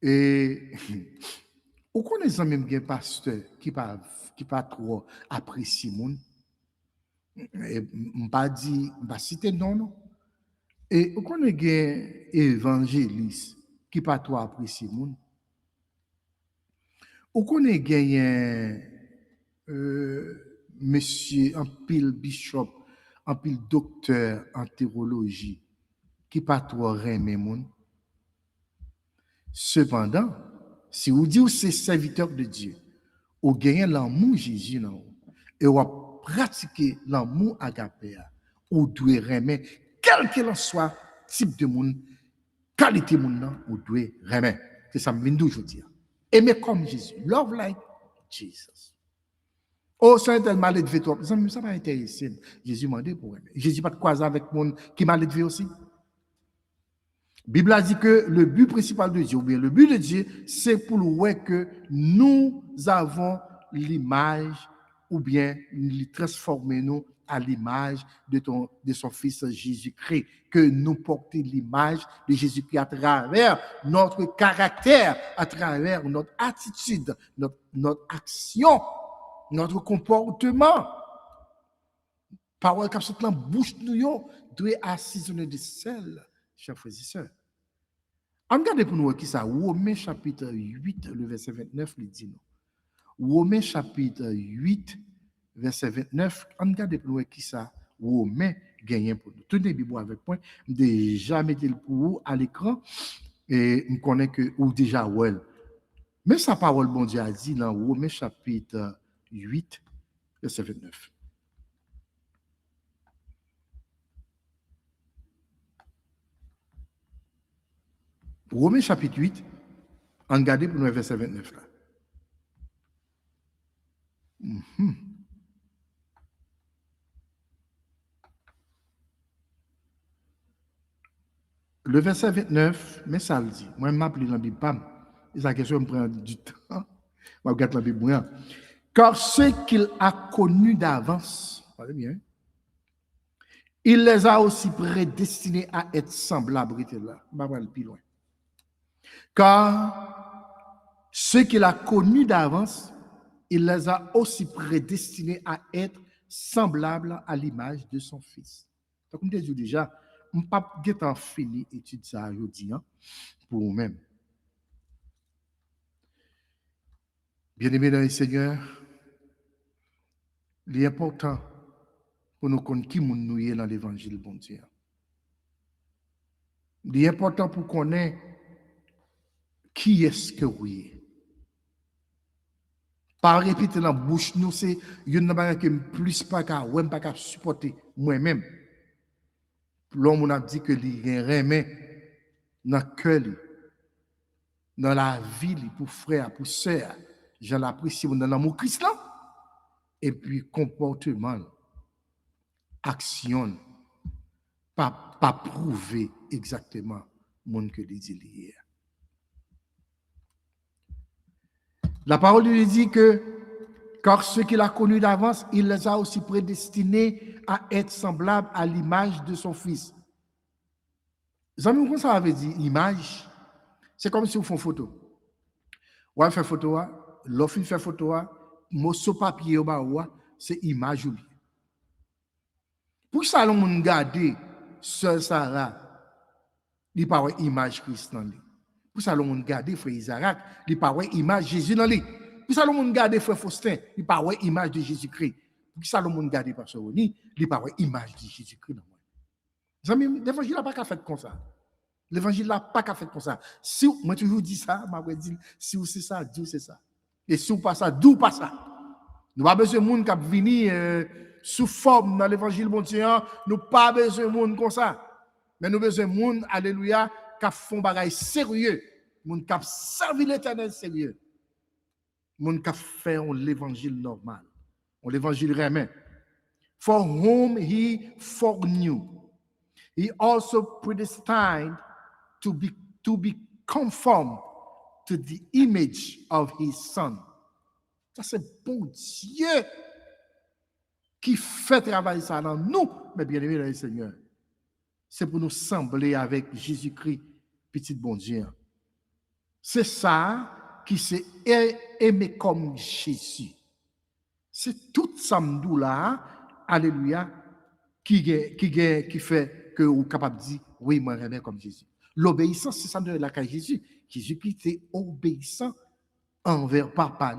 Et vous connaissez même des pasteurs qui pas trop apprécier monde. Et je pas dit, pas citer non. Et vous connaissez des évangélistes qui pas trop apprécier monde. Vous connaissez monsieur, un pile bishop, un pile docteur en théologie, qui pas trop aimer moun. Cependant, si vous dites que c'est serviteur de Dieu, vous gagnez l'amour Jésus et vous pratiquez l'amour agapé, vous devez aimer, quel qu'il soit type de monde, qualité de monde, vous devez aimer. C'est ça que je veux dire. Aimer comme Jésus. Love like Jesus. Oh, c'est un tel mal élevé, toi. Ça ne m'a pas intéressé. Jésus m'a dit pour aimer. Jésus pas de croiser avec monde qui mal élevé aussi. Bible a dit que le but principal de Dieu, ou bien le but de Dieu, c'est pour le voir que nous avons l'image, ou bien transformer nous à l'image de son Fils Jésus-Christ, que nous portons l'image de Jésus-Christ à travers notre caractère, à travers notre attitude, notre action, notre comportement. Parole qui sorti dans la bouche de nous doit assaisonner de sel, chers frères et sœurs. Regardez pour nous qui ça, Romains chapitre 8, le verset 29, il dit nous. Romains chapitre 8, verset 29, regardez pour nous qui ça, Romains gagne pour nous. Tenez Bible avec moi, déjà mettez le pour vous à l'écran, et on connaît que, ou déjà, ouais. Mais sa parole, bon Dieu, a dit dans Romains chapitre 8, verset 29. Romains chapitre 8, regardez pour nous verset 29 là. Le verset 29, mais ça le dit. Moi, je m'appelle dans la Bible, pam. Et ça question me prend du temps. Je regarde la Bible. Car ceux qu'il a connus d'avance, bien, il les a aussi prédestinés à être semblables. Là, je vais aller plus loin. Car ceux qu'il a connus d'avance, il les a aussi prédestinés à être semblables à l'image de son Fils. Donc, comme je dis déjà, je ne peux pas fini l'étude ça aujourd'hui pour vous-même. Bien-aimés dans le Seigneur, il est important pour nous connaître qui nous est dans l'évangile bon Dieu. Il est important pour connaître qui est-ce que vous êtes. Pas répéter dans la bouche, nous, c'est une chose que plus pas qu'à ou pas qu'à supporter moi-même. L'homme a dit que il y a un dans le cœur, dans la vie, pour frère, pour sœur. Je l'apprécie dans l'amour Christ. Et puis, comportement, action, pas prouver exactement ce que il dit hier. La parole lui dit que, car ceux qu'il a connus d'avance, il les a aussi prédestinés à être semblables à l'image de son Fils. Vous savez comment ça veut dire image? C'est comme si vous faites une photo. Vous faites une photo, l'offre fait photo, mot sur papier, c'est image ou bien. Pour ça, l'on garde Sœur Sarah, il n'y a pas d'image Christ dans lui. Pour ça, l'on garde frère Isaac, il n'y a pas d'image Jésus dans lui. Pour ça, l'on garde frère Faustin, il n'y a pas d'image de Jésus-Christ. Pour ça, l'on garde pasteur Oni, il n'y a pas d'image de Jésus-Christ dans moi. L'évangile n'a pas qu'à faire comme ça. L'évangile n'a pas qu'à faire comme ça. Si moi toujours dis ça, je dis si vous c'est ça, Dieu c'est ça. Et si vous pas ça, d'où pas ça. Nous pas besoin de monde qui venir sous forme dans l'évangile bon Dieu, nous pas besoin de monde comme ça. Mais nous besoin de monde alléluia qui font bagaille sérieux, monde qui servi l'Éternel sérieux. Monde qui fait l'évangile normal. On l'évangile réel. For whom he foreknew, he also predestined to be conformed to the image of his son. Ça, c'est bon Dieu qui fait travailler ça dans nous, mais bien aimé dans le Seigneur. C'est pour nous sembler avec Jésus-Christ, petit bon Dieu. C'est ça qui s'est aimé comme Jésus. C'est tout ça là, alléluia, qui fait que vous êtes capable de dire, oui, moi, j'aime comme Jésus. L'obéissance, c'est ça de la cas Jésus. Jésus qui était obéissant envers papa.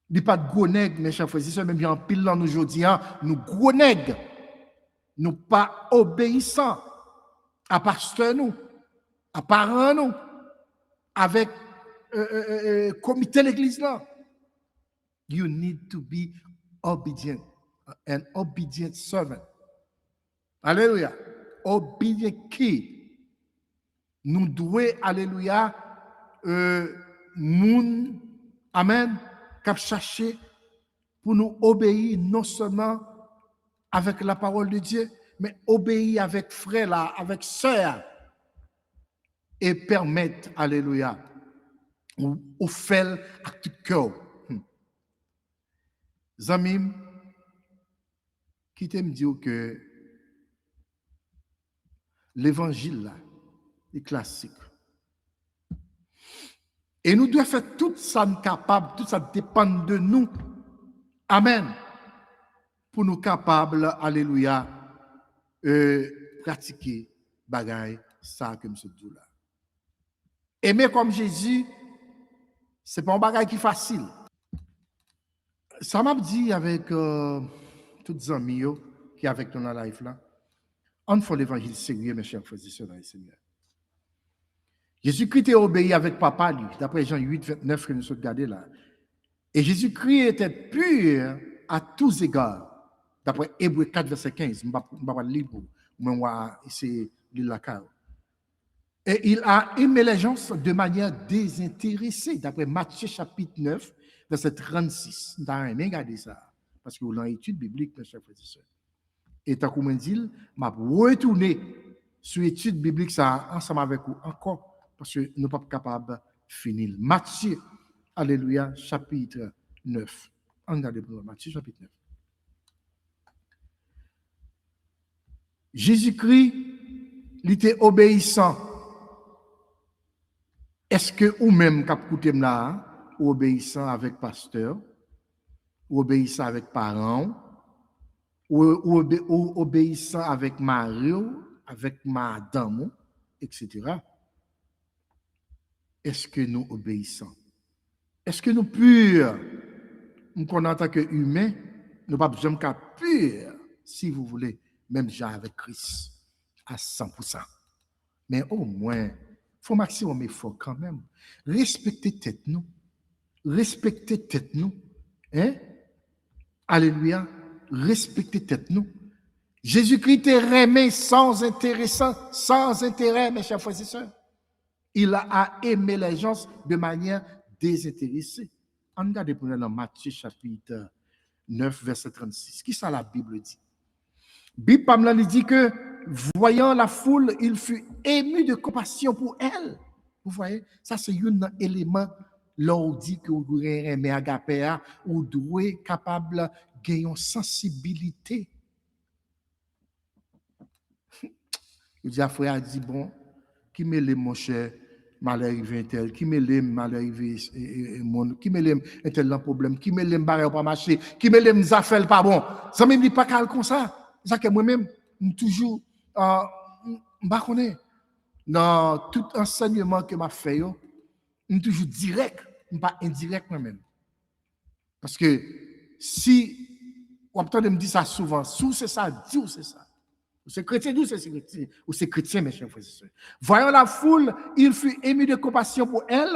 Il n'y a pas de gros nègres, mes chers frères et sœurs, même en pile dans nous aujourd'hui, nous gros nègres, nous pas obéissants à pasteur nous, à parents nous, avec comité de l'église là. You need to be obedient, an obedient servant. Alléluia. Obedient qui? Nous devons, alléluia, moun, amen, cap chercher pour nous obéir non seulement avec la parole de Dieu, mais obéir avec frère là, avec sœur, et permettre, alléluia, ou faire à tout cœur. Zamim, qui t'aime dire que l'évangile là, est classique. Et nous devons faire tout ça capable, tout ça dépend de nous. Amen. Pour nous capables, alléluia, pratiquer bagaille, ça que je dis là. Aimer comme Jésus, ce n'est pas un bagage qui est facile. Ça m'a dit avec tous les amis qui sont avec nous dans la life là, on fait l'évangile sérieux, mes chers frères et sœurs dans le Seigneur. Jésus-Christ est obéi avec papa, lui, d'après Jean 8, 29 que nous sommes regardés là. Et Jésus-Christ était pur à tous égards, d'après Hébreux 4, verset 15. Je ne vais pas lire pour moi, c'est la carte. Et il a aimé les gens de manière désintéressée, d'après Matthieu chapitre 9, verset 36. Nous avons aimé regarder ça, parce que vous l'avez étude biblique, mes chers frères et sœurs. Et tant qu'on dit, je vais retourner sur l'étude biblique ça, ensemble avec vous encore, parce que nous ne sommes pas capables de finir. Matthieu, alléluia, chapitre 9. Regardez pour Matthieu chapitre 9. Jésus-Christ, il était obéissant. Est-ce que ou même cap coûté là, ou obéissant avec pasteur, ou obéissant avec parents, ou obéissant avec mari, avec madame, etc. Est-ce que nous obéissons? Est-ce que nous purs? Nous en tant qu'humains, nous pas besoin qu'à pur, si vous voulez, même déjà avec Christ, à 100%. Mais au moins, il faut maximum effort quand même. Respecter tête nous. Respecter tête nous. Hein? Alléluia. Respecter tête nous. Jésus-Christ est aimé sans intérêt, mes chers frères et sœurs. Il a aimé les gens de manière désintéressée. On regarde pour nous dans Matthieu chapitre 9, verset 36. Qui ça la Bible dit? Bible Pamela dit que voyant la foule, il fut ému de compassion pour elle. Vous voyez, ça c'est un élément là où dit que vous devez aimer agapéa, ou devez capable de gagner une sensibilité. Le dit frère dit bon, qui me les mon cher, mal arrivé tel, qui me les mal arrivé mon, qui me les un tel problème, qui me les barre pas marcher, qui me les affaires pas bon. Ça me dit pas cal comme ça. Ça que moi-même toujours m'pa connais dans tout enseignement que m'a fait yo, toujours direct, pas indirect moi-même. Parce que si on entend me dire ça souvent, sous c'est ça, Dieu c'est ça. C'est chrétien, d'où c'est chrétien, mes chers frères et sœurs. Voyant la foule, il fut ému de compassion pour elle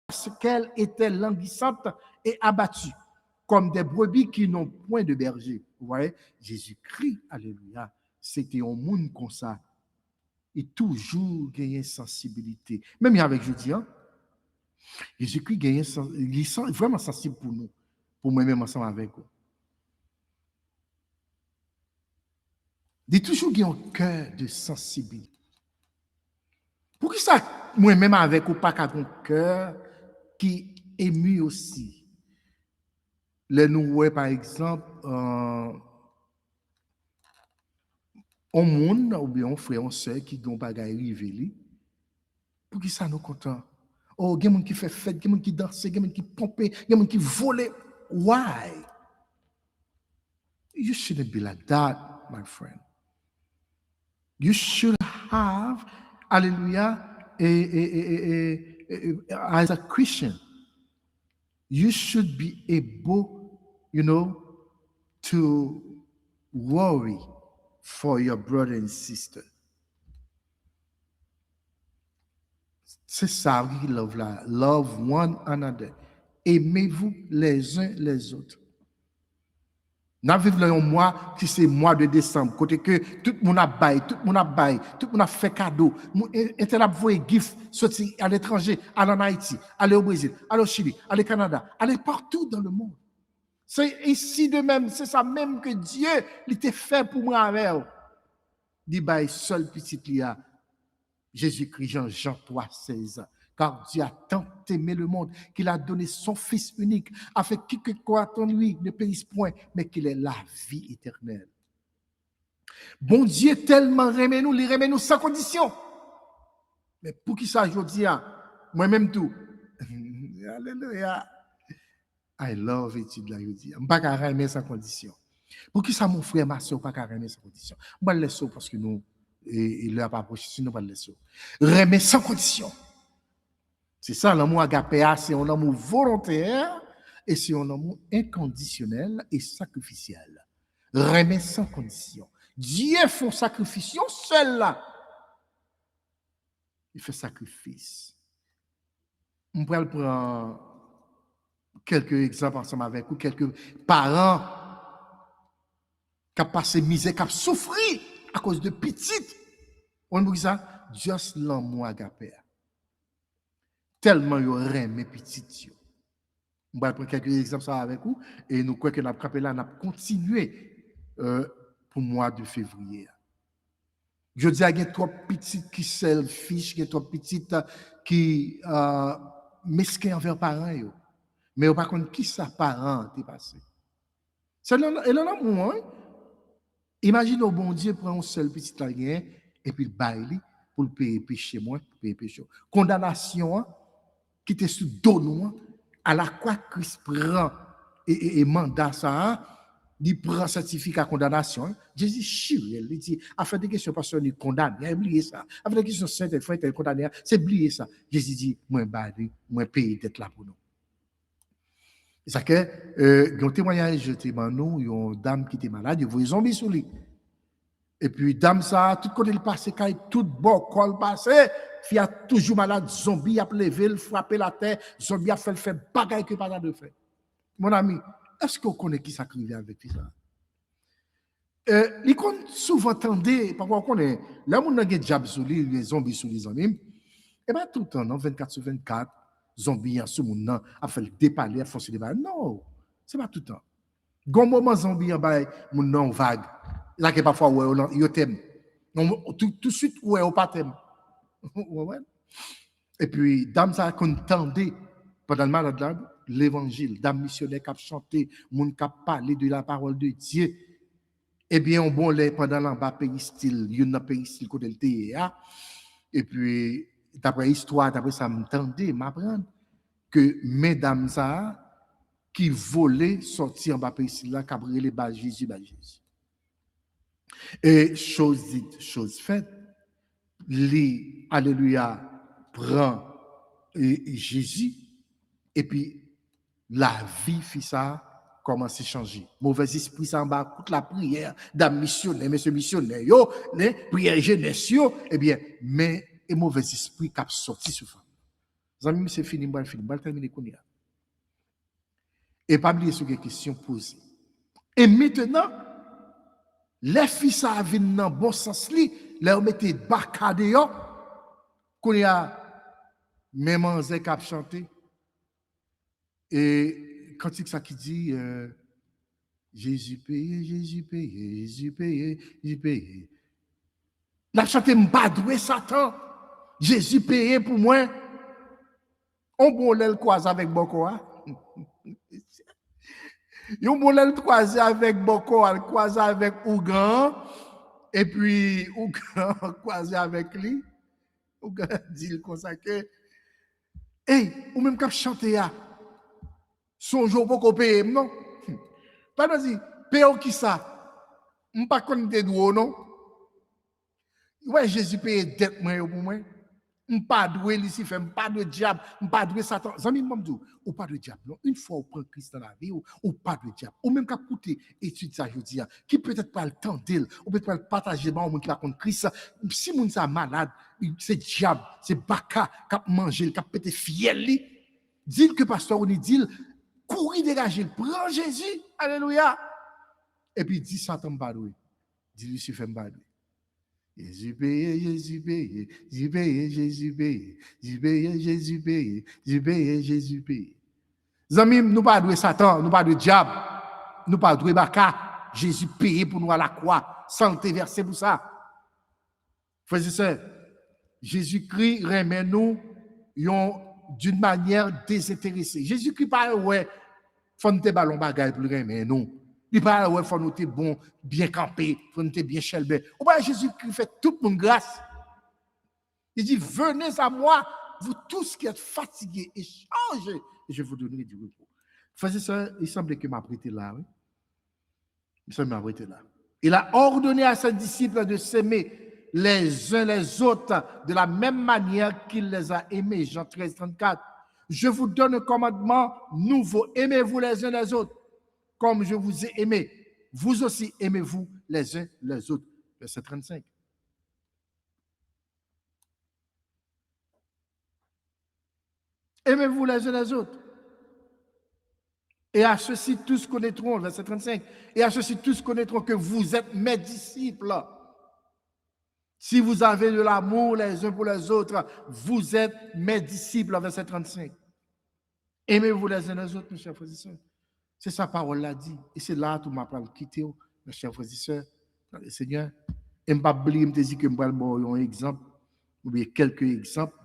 parce qu'elle était languissante et abattue, comme des brebis qui n'ont point de berger. Vous voyez, Jésus-Christ, alléluia, c'était un monde comme ça. Il toujours gagné sensibilité. Même avec Jeudi, hein? Jésus-Christ gagnait, il est vraiment sensible pour nous, pour moi-même ensemble avec vous. Il toujours un cœur de sensibilité. Pour qui ça, moi-même avec vous, pas qu'un cœur qui est ému aussi. Les nous, par exemple, un monde ou bien un frère, un soeur qui ont bagaille rivé. Pour qui ça nous content? Oh, il y a des gens qui fait fête, il y a des gens qui dansent, il y a des gens qui pompent, il y a des gens qui volent. Why? You shouldn't be like that, my friend. You should have, hallelujah, as a Christian, you should be able, to worry for your brother and sister. C'est ça qui love là. Love one another. Aimez-vous les uns les autres. Nous vivons un mois qui c'est mois de décembre, côté que tout le monde a bail, tout le monde a fait cadeau. Intel a envoyé gift sortir à l'étranger, aller en Haïti, aller au Brésil, aller au Chili, aller au Canada, aller partout dans le monde. C'est ici de même, c'est ça même que Dieu il était fait pour moi avec. Il bail seul petit lia Jésus-Christ, Jean 3,16. Car Dieu a tant aimé le monde qu'il a donné son Fils unique, afin que quiconque croit en lui ne périsse point, mais qu'il ait la vie éternelle. Bon Dieu tellement aimé nous, il aime nous sans condition. Mais pour qui ça, je dis, moi-même tout. Alléluia. I love étude là, je dis. Je ne peux pas aimer sans condition. Pour qui ça, mon frère, ma soeur, pas aimer sans condition. Je vais le laisser parce que nous, il n'a pas approché, sinon je vais le laisser. Aimer sans condition. C'est ça, l'amour agapé, c'est un amour volontaire et c'est un amour inconditionnel et sacrificiel. Aimer sans condition. Dieu fait un sacrifice seul là. Il fait sacrifice. On peut prendre quelques exemples ensemble avec vous, quelques parents qui ont passé misère, qui ont souffert à cause de petites. On dit ça, juste l'amour agapé. Tellement il aurait mes petites. On va prendre quelques exemples avec vous et nous croyons que nous avons là, nous avons continué pour le mois de février. Je dis qu'il y a trop petites qui selfish, il y a trop petites qui mesquins envers parents. Mais par contre, qui ça parent est passé? C'est l'amour. Hein? Imagine au bon Dieu prend un seul petit laguin et puis le baille pour le payer péché moins, pour payer péché. Condamnation qui était sous dos à la quoi Christ prend et mandat ça. Il prend certificat de condamnation. Jésus chie, il dit, afin de questions parce qu'on est condamné, il a oublié ça. Afin de questions saintes, il faut être condamné, c'est oublié ça. Jésus dit, moi, moi, paye d'être là pour nous. C'est ça que, dans le témoignage, j'étais nous, il y a une dame qui était malade, il voit un zombie sur lui. Et puis, dame ça, tout côté il passe, tout bon, col passé, il a toujours malade, zombie a levé, il frappe la terre, zombie a fait bagaille que pas de faire. Mon ami, est-ce qu'on connaît qui s'acrivait avec ça? Il compte souvent tendé, parfois on connaît, là où on a des diables sur lui, les zombies sur les amis, et bien tout le temps, 24 sur 24, zombies en ce monde, a fait le dépaler, a forcé le dépaler. Non, c'est pas tout le temps. Gon moment zombie en bas, mon nom vague. Là que parfois ouais, il t'aime. Tout de suite ouais, au pas t'aime. Et puis dame ça qu'on tendait pendant le malade là, l'évangile, dame missionnaire qui a chanté, moun qui a parlé de la parole de Dieu. Eh bien on bon les pendant l'en-bas pays style, il y a pays style côté le TEA. Et puis d'après histoire, d'après ça m'entendait m'apprendre que mesdames ça qui volaient sortir en bas pays style là, qui les bas Jésus. Et chose dite, chose faite, alléluia, prend Jésus, et puis la vie fit ça, commence à changer. Mauvais esprit, ça en bas, toute la prière d'un missionnaire, monsieur missionnaire, les prières jeunesse, eh bien, mais et mauvais esprit qui a sorti sur femme. Amis, c'est fini, je vais terminer. Et pas oublier sur les questions posées. Et maintenant, les fils ça viennent dans bon sens li, les mettez bacade qu'on y a même en zé cap chanter. Et quand c'est ça qui dit Jésus payé, Jésus payé, Jésus payé, Jésus payé. La chanter m'pas doué Satan. Jésus payé pour moi. On bon le croise avec Boko. Yon bon le croise avec Boko, le croise avec Ougan. Et puis, Ougan croisé avec lui. Ougan dit comme ça que, hey, ou même quand chanter à, son jour pour qu'on paye, non? Pas de paye qui ça? On pas connaître de non? Ouais, Jésus paye dette moi pour moi. On pas doué Lucifer, on pas de diable, on pas de Satan. Zami m'amdou, ou pas de diable. Non, une fois on prend Christ dans la vie, ou pas de diable. Ou même qu'à écouter étude ça je dis, qui peut-être pas le temps d'elle, ou peut-être pas le partager dans monde qui va contre Christ. Si moun ça malade, c'est diable, c'est baka qui a mangé, qui a pété fiel li. Dis que pasteur on dit, courir dégager, prends Jésus. Alléluia. Et puis dit Satan pas doué. Dit Lucifer pas doué. Jésus payé, Jésus payé, Jésus payé, Jésus payé, Jésus payé, Jésus payé, Jésus payé, Jésus payé. Zami, nous pas doué Satan, nous pas doué diable, nous pas doué baka. Jésus payé pour nous à la croix, santé versé pour ça. Frères et sœurs, Jésus-Christ remet nous d'une manière désintéressée. Jésus-Christ parle, ouais, faut nous te ballon bagaille pour remet nous. Il parle, ouais, faut nous te bon, bien campé, faut nous te bien chelbé. Ou bien Jésus-Christ fait toute mon grâce. Il dit, venez à moi, vous tous qui êtes fatigués et chargés, et je vous donnerai du repos. Faisait ça, il semblait que m'a prêté là, oui. Il semblait m'a prêté là. Il a ordonné à ses disciples de s'aimer les uns les autres de la même manière qu'il les a aimés. Jean 13, 34. Je vous donne un commandement nouveau. Aimez-vous les uns les autres, comme je vous ai aimé. Vous aussi aimez-vous les uns les autres. Verset 35. Aimez-vous les uns les autres. Et à ceux-ci tous connaîtront, verset 35, et à ceux-ci tous connaîtront que vous êtes mes disciples. Si vous avez de l'amour les uns pour les autres, vous êtes mes disciples, verset 35. Aimez-vous les uns les autres, mes chers frères et sœurs. C'est sa parole l'a dit. Et c'est là tout m'a parlé quitter, mes chers frères et sœurs. Le Seigneur, je ne vais pas oublier, je me dis que je vais vous un exemple, ou bien quelques exemples,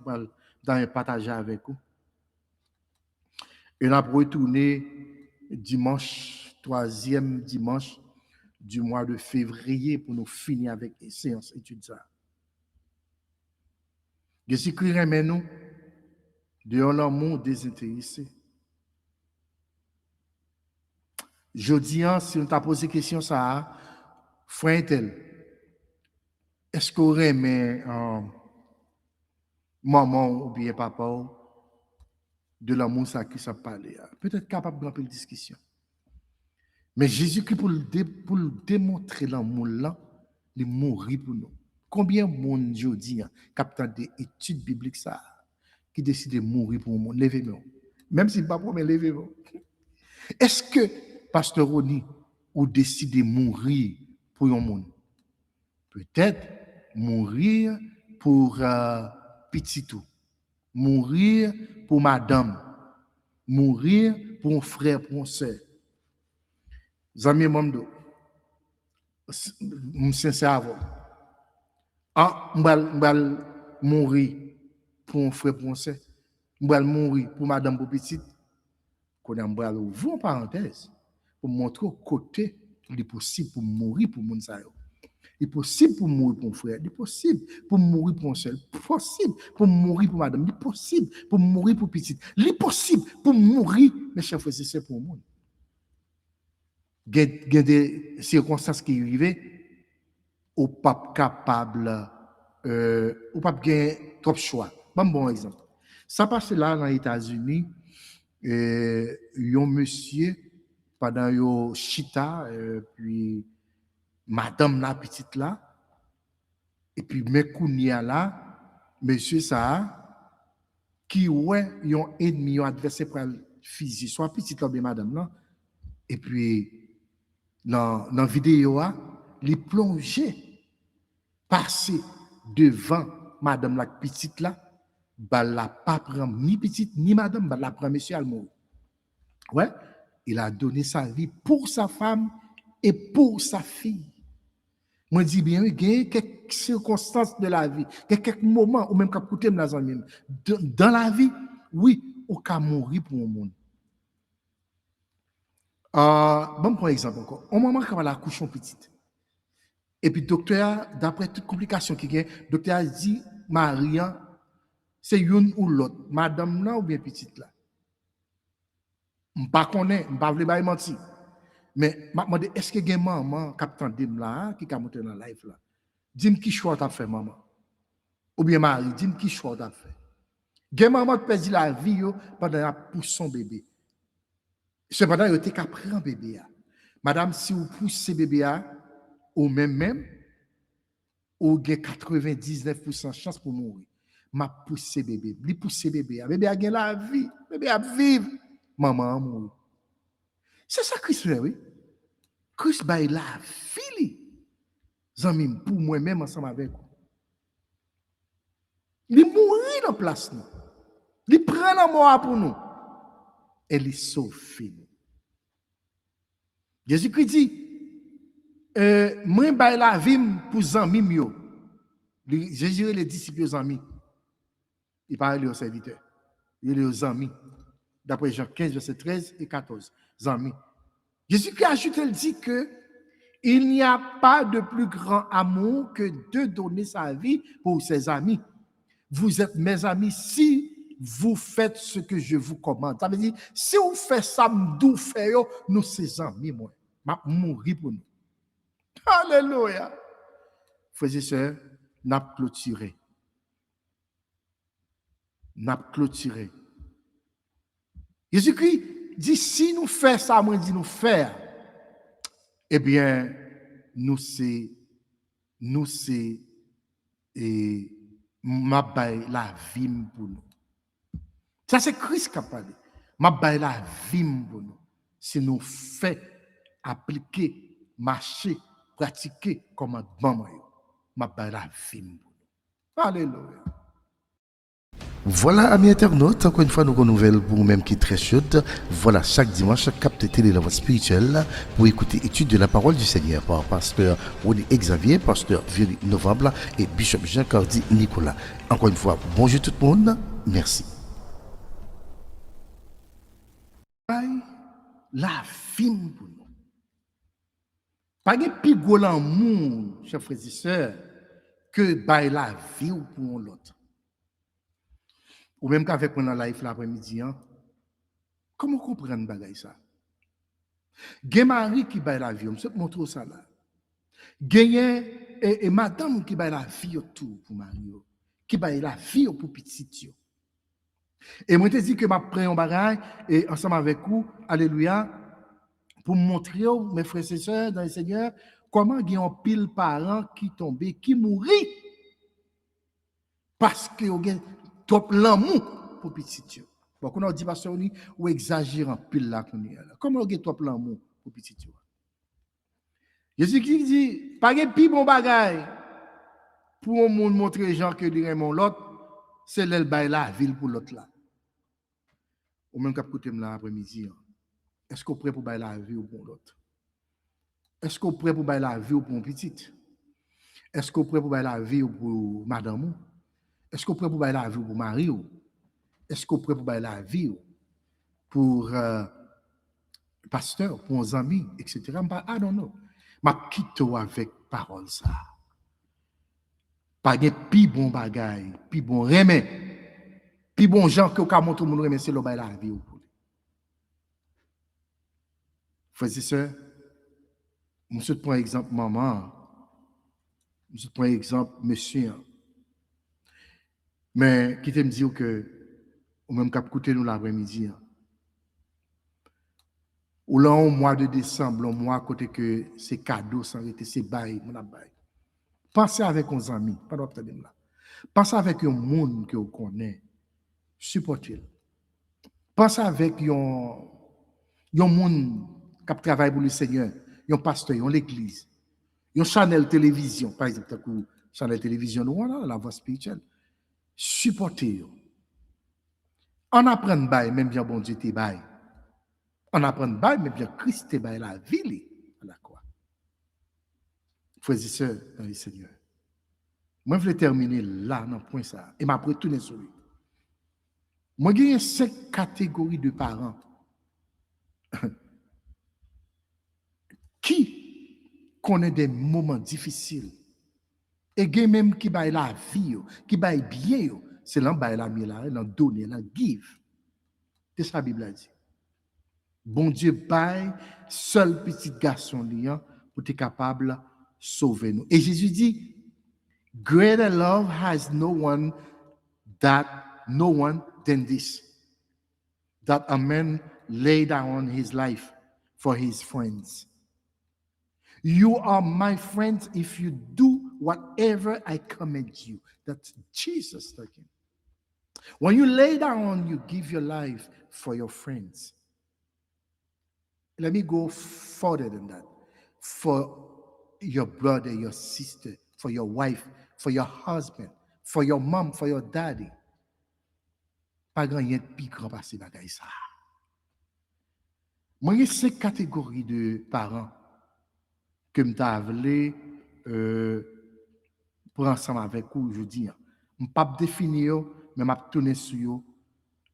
dans un partager avec vous. Et on a retourné dimanche, 3e dimanche du mois de février pour nous finir avec une séance étude ça. Jésus-Christ remet nous de l'amour désintéressé. Jeudi, si on t'a posé question ça, frère tel, est-ce qu'on remet maman ou bien papa de l'amour ça qui ça parle? Peut-être capable de remplir une discussion. Mais Jésus-Christ, pour le démontrer l'amour là, il mourit pour nous. Combien de monde aujourd'hui, captant des études bibliques, ça, qui décide de mourir pour le monde? Levez-vous. Même si pas pour, mais levez-vous. Est-ce que, Pasteur Roni, ou décide de mourir pour le monde? Peut-être mourir pour petit tout, mourir pour madame, mourir pour un frère, pour un soeur. Zami Mamdo, sincère avant. Ah, m'bal mourir pour un frère, pour un soeur. M'bal mourir pour madame, pour petite. Qu'on a m'bal ouvrir en parenthèse pour montrer au côté il est possible pour mourir pour mon sa yo. Il est possible pour mourir pour un frère, il est possible pour mourir pour un seul, possible pour mourir pour madame, il est possible pour mourir pour petite, il est possible pour mourir, mes chers frères et sœurs, pour le monde. Il y a des circonstances qui arrivent, au pas capable, au pas gagner trop choix. Bon exemple. Ça passe là dans les États-Unis, un monsieur, pendant yo chita, puis madame la petite là, et puis Mekounia là, monsieur ça, qui ouais, yon ennemi, yon adversaire pour le physique, soit petite là, bien madame là, et puis dans la vidéo, il plongé, passé devant madame la petite là, elle n'a pas pris ni petite ni madame, elle l'a pris monsieur Almou. Ouais, il a donné sa vie pour sa femme et pour sa fille. Moi, je dis bien, il y a quelques circonstances de la vie, quelques moments, ou même quand vous êtes dans la vie, oui, on peut mourir pour le monde. Bon, pour exemple, encore, au moment où on a accouché petite, et puis docteur, d'après toute complication qu'il y a, docteur a dit, Maria, c'est une ou l'autre, madame là ou bien petite là. Je ne sais pas, je ne sais pas mentir. Mais je me demande, est-ce que il y a une maman qui a là, qui a monté dans la live là? Dis-moi qui choix tu as fait, maman. Ou bien Marie, dis-moi qui choix tu as fait. Il y a une maman qui perd la vie pendant la pousse son bébé. Cependant, il était qu'à prendre un bébé. Madame, si vous poussez bébé, ou même, vous avez 99% de chance pour mourir. Ma pousse bébé, lui pousse bébé. Bébé a gagné la vie, bébé a vivre. Maman a mourir. C'est ça Christ fait, oui. Christ baille la vie. Zami, pour moi-même, ensemble avec vous. Il mourit dans la place. Il prend la mort pour nous. Et il sauve nous. Jésus-Christ dit, moi, baille la vie pour zami mio. Jésus les disciples aux amis. Il parle aux serviteurs. Il est aux amis. D'après Jean 15, verset 13 et 14. Amis. Jésus-Christ ajoute, il dit que il n'y a pas de plus grand amour que de donner sa vie pour ses amis. Vous êtes mes amis si vous faites ce que je vous commande. Ça veut dire, si vous faites ça, nous faisons, nous ses amis, moi. Je mourir pour nous. Alléluia. Frères et sœurs, n'a clôturé. N'a clôturé. Jésus-Christ dit, si nous faisons ça, moi, dit nous faire, eh bien, nous c'est, et m'a bail la vie pour nous. Ça, c'est Christ qui a parlé. M'a bail la vie pour nous. Si nous faisons appliquer, marcher, pratiquer commandement, m'a bail la vie pour nous. Alléluia. Voilà, amis internautes, encore une fois, nous renouvellons pour vous-même qui est très chaude. Voilà, chaque dimanche, capte télé la voix spirituelle pour écouter étude de la parole du Seigneur par pasteur René Xavier, pasteur Violi Novembre et Bishop Jean-Cardi Nicolas. Encore une fois, bonjour tout le monde. Merci. La vie pour nous. Pas de plus gros l'amour, chers frères et sœurs, que bail la vie pour l'autre. Ou même qu'avec mon live l'après-midi, comment comprendre bagay ça? Gen mari qui bail la vie, on se montre ça là. Gen et madame qui bail la vie tout pour mari, qui bail la vie pour petit yo. Et moi te dis que m'a prend un bagay et ensemble avec vous, alléluia, pour montrer mes frères et sœurs dans le Seigneur comment il y a un pile parents qui tombé, qui mourit parce que il trop l'amour pour petit yo. Bon, quand on dit pasteur ou exagère en pile là qu'on est là. Comment il y a trop l'amour pour petit yo? Jésus qui dit pas de plus bon bagay pour un monde montrer les gens que dirait mon l'autre, c'est l'elle bail la ville pour l'autre là. Ou même cap côté là après-midi. Est-ce qu'on prêt pour bailler la vie ou pour l'autre? Est-ce qu'on prêt pour bailler la vie ou pour un petit? Est-ce qu'on prêt pour bailler la vie ou pour madame? Est-ce qu'on prêt pour bailler la vie ou pour mari? Est-ce qu'on prêt pour bailler la vie ou pour pasteur, pour un ami, etc. I don't know. Ma quitte avec parole ça. Pas de plus bon bagay, plus bon remède, plus bon gens que au montre mon remède c'est le bailler la vie ou pour. Frères et sœurs, je prends exemple maman, je prends exemple monsieur. Mais qui te me dit que, ou même qu'à écouter nous l'après-midi, ou là, au mois de décembre, au mois côté que c'est cadeau, sans arrêter, c'est bail, mon bail. Pensez avec vos amis, pas d'obtenir là. Pensez avec un monde que vous connaissez, supportez-le. Pensez avec un monde qui travaille pour le Seigneur, un pasteur, l'église, un channel télévision, par exemple, channel télévision, voilà, la voix spirituelle. Supportez-le. On apprend bail, même bien bon Dieu te bail. On apprend bail, même bien Christ te bail la vie à la croix. Frères et sœurs dans le Seigneur. Moi, je vais terminer là, dans le point ça, et m'après tourner sur lui. Moi, il y a 5 catégories de parents qui connaissent des moments difficiles. Et il y a même qui bail la vie, qui bail bien, c'est là bail la vie, là, donner, là, give. C'est ça la Bible a dit. Bon Dieu bail seul petit garçon liant pour être capable de sauver nous. Et Jésus dit, greater love has no one than this, that a man lay down his life for his friends. You are my friends if you do whatever I command you. That's Jesus talking. When you lay down, you give your life for your friends. Let me go further than that. For your brother, your sister, for your wife, for your husband, for your mom, for your daddy. Pas grand rien de plus grand passé bagay ça. Moi, il y a 5 catégories de parents que m'ta voulu pour ensemble avec vous, je dis, je ne peux pas définir, mais je vais tourner sur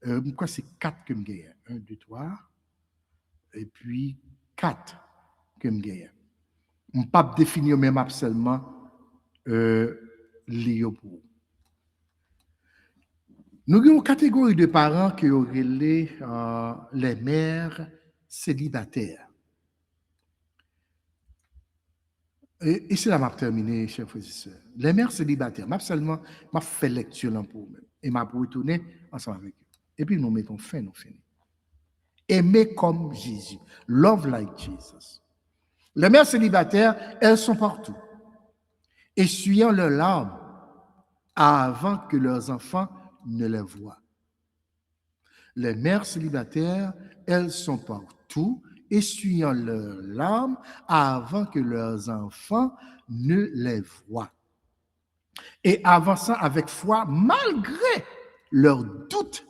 eux. Quoi, c'est 4 que je gagne. 1, 2, 3, et puis 4 que je gagne. Je ne peux pas définir, mais je seulement les pour vous. Nous avons une catégorie de parents qui auraient les mères célibataires. Et c'est là que je terminé, chers frères et sœurs. Les mères célibataires, je seulement fait lecture là pour eux-mêmes. Et je vais retourner ensemble avec eux. Et puis nous mettons fin, nous finissons. Aimer comme Jésus. Love like Jesus. Les mères célibataires, elles sont partout, essuyant leurs larmes avant que leurs enfants ne les voient. Les mères célibataires, elles sont partout, essuyant leurs larmes avant que leurs enfants ne les voient. Et avançant avec foi, malgré leurs doutes,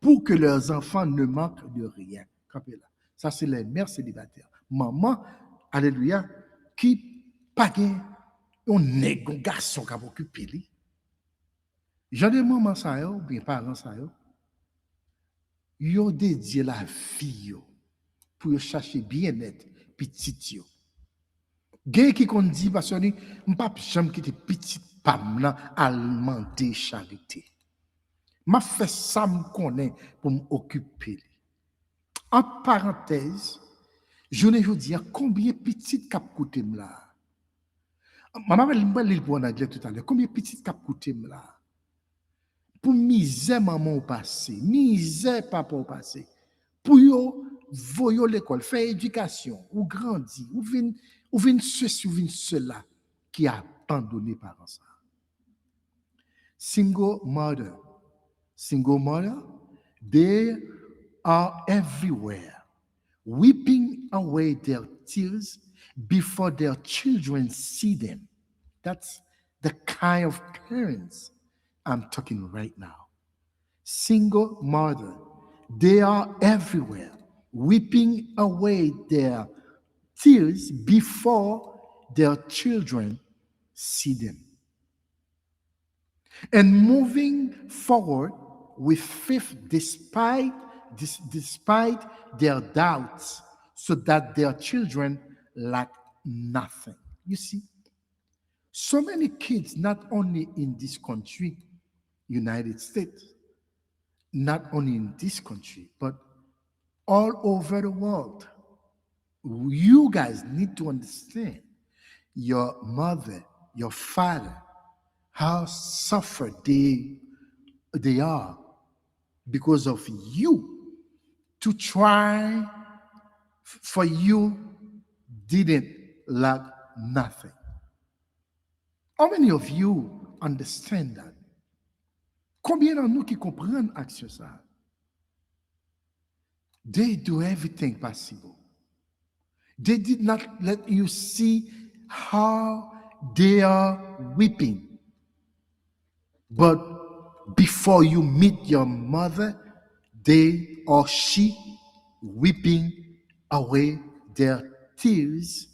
pour que leurs enfants ne manquent de rien. Ça, c'est les mères célibataires. Maman, alléluia, qui pague un garçon qui a occupé lui. J'en ai maman ça yo, bien parents ça yo. Yo dédié la vie yo pour chercher bien-être petit yo. Gay qui qu'on dit parce que m'pa jamais quitter petite pam là demander charité. M'a fait ça me connaît pour m'occuper. En parenthèse, je ne veux dire combien petite cap coûté là. Maman m'a dit pour en anglais tout à l'heure, combien petite cap coûté là. Pour misère maman au passé, misère papa au passé. Pour yo voyo l'école, faire éducation, ou grandir, ou vin ceci ou vin cela qui a abandonné par ça. Single mother, they are everywhere, weeping away their tears before their children see them. That's the kind of parents I'm talking right now. Single mother, they are everywhere, weeping away their tears before their children see them. And moving forward with faith despite their doubts, so that their children lack nothing. You see, so many kids, not only in this country, United States, not only in this country, but all over the world. You guys need to understand your mother, your father, how suffered they are because of you. To try for you didn't lack nothing. How many of you understand that? Combien de nous qui comprennent action ça? They do everything possible. They did not let you see how they are weeping. But before you meet your mother, they or she weeping away their tears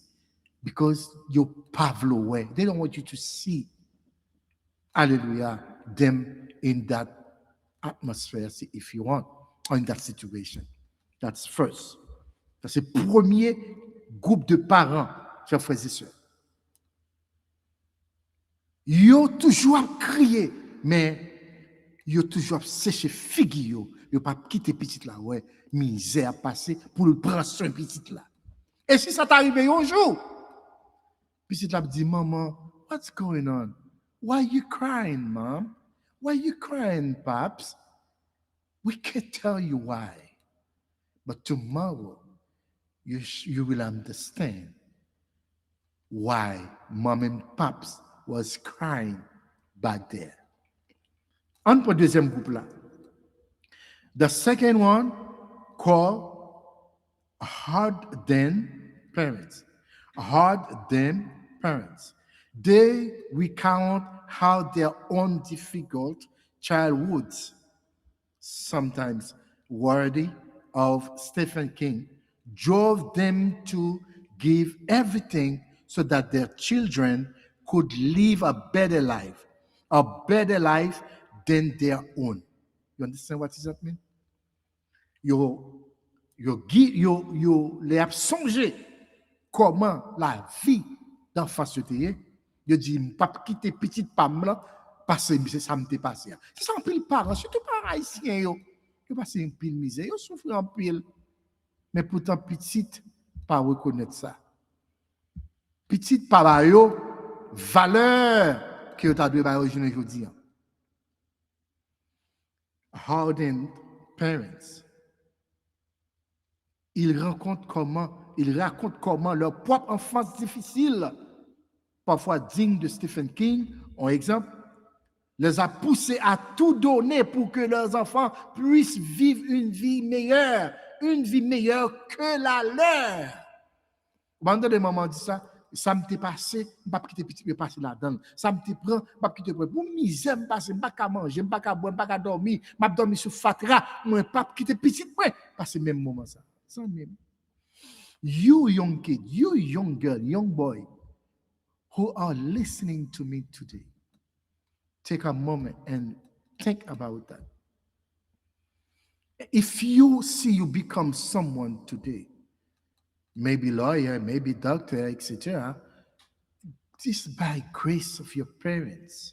because you pavlo away. They don't want you to see, hallelujah, them in that atmosphere, if you want, or in that situation. That's first. C'est le premier groupe de parents, chers frères et sœurs. Ils ont toujours crié, mais ils ont toujours séché figue. Ils n'ont pas quitté petite là, ouais, misère à passer pour le prendre soin petite là. Et si ça t'arrive un jour, petite là dit, maman, what's going on? Why are you crying, mom? Why are you crying, paps? We can't tell you why. But tomorrow, you will understand why mom and pops was crying back there. On pour deuxième groupe là. The second one called hardened parents. Hardened parents. They recount how their own difficult childhoods, sometimes worthy of Stephen King, drove them to give everything so that their children could live a better life than their own. You understand what does that mean? Yo les a songé comment la vie d'en face de te. Yo dit pas quitter petite pam là parce que ça m'était passé. C'est ça en pile parents, surtout parents haïtiens yo passé une pile misère, yo souffre en pile. Mais pourtant petite pas reconnaître ça. Petite pas yo valeur que tu as dû originally aujourd'hui. Hardened parents. Ils racontent comment leur propre enfance difficile, parfois digne de Stephen King, en exemple, les a poussés à tout donner pour que leurs enfants puissent vivre une vie meilleure que la leur. Pendant des moments dit ça me t'est passé, je pas quitter petit peu passer là-dedans. Ça me t'est prend, pas quitter pour misère me passer, pas qu'à manger, pas qu'à boire, pas qu'à dormir, m'a dormi sur fatra, moi pas quitter petit peu passer même moment ça. Ça même. You young kid, you young girl, young boy who are listening to me today. Take a moment and think about that. If you see you become someone today, maybe lawyer, maybe doctor, etc., this is by grace of your parents.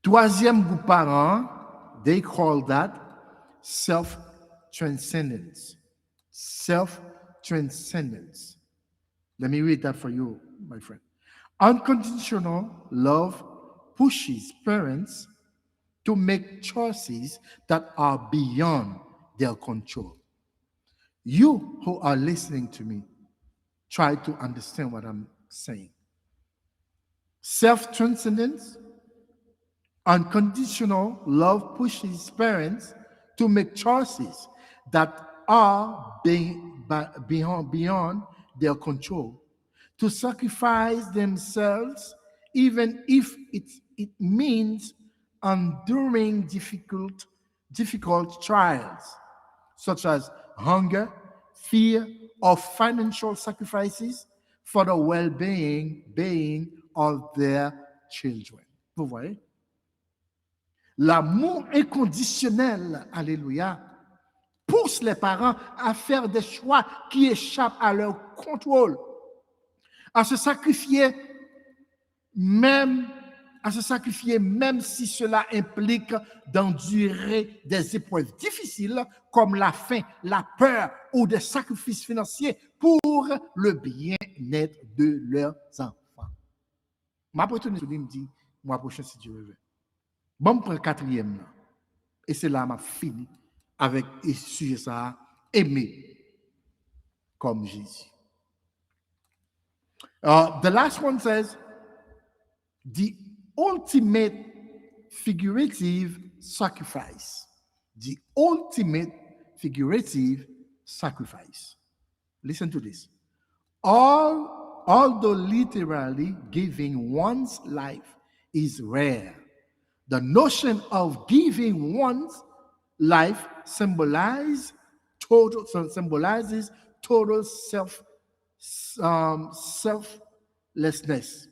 Troisième groupe parent, they call that self-transcendence. Self-transcendence. Let me read that for you, my friend. Unconditional love pushes parents to make choices that are beyond their control. You who are listening to me, try to understand what I'm saying. Self-transcendence, unconditional love pushes parents to make choices that are beyond their control, to sacrifice themselves even if it means enduring difficult trials, such as hunger, fear, or financial sacrifices for the well-being of their children. Vous voyez? L'amour inconditionnel, alléluia, pousse les parents à faire des choix qui échappent à leur contrôle, à se sacrifier même si cela implique d'endurer des épreuves difficiles comme la faim, la peur ou des sacrifices financiers pour le bien-être de leurs enfants. Ma prochaine me dit, moi prochain si Dieu veut. Bon, je prends le quatrième là. Et c'est là que je fini avec le sujet ça, aimer comme Jésus. The last one says, the ultimate figurative sacrifice. The ultimate figurative sacrifice. Listen to this. Although literally giving one's life is rare, the notion of giving one's life symbolizes total selflessness,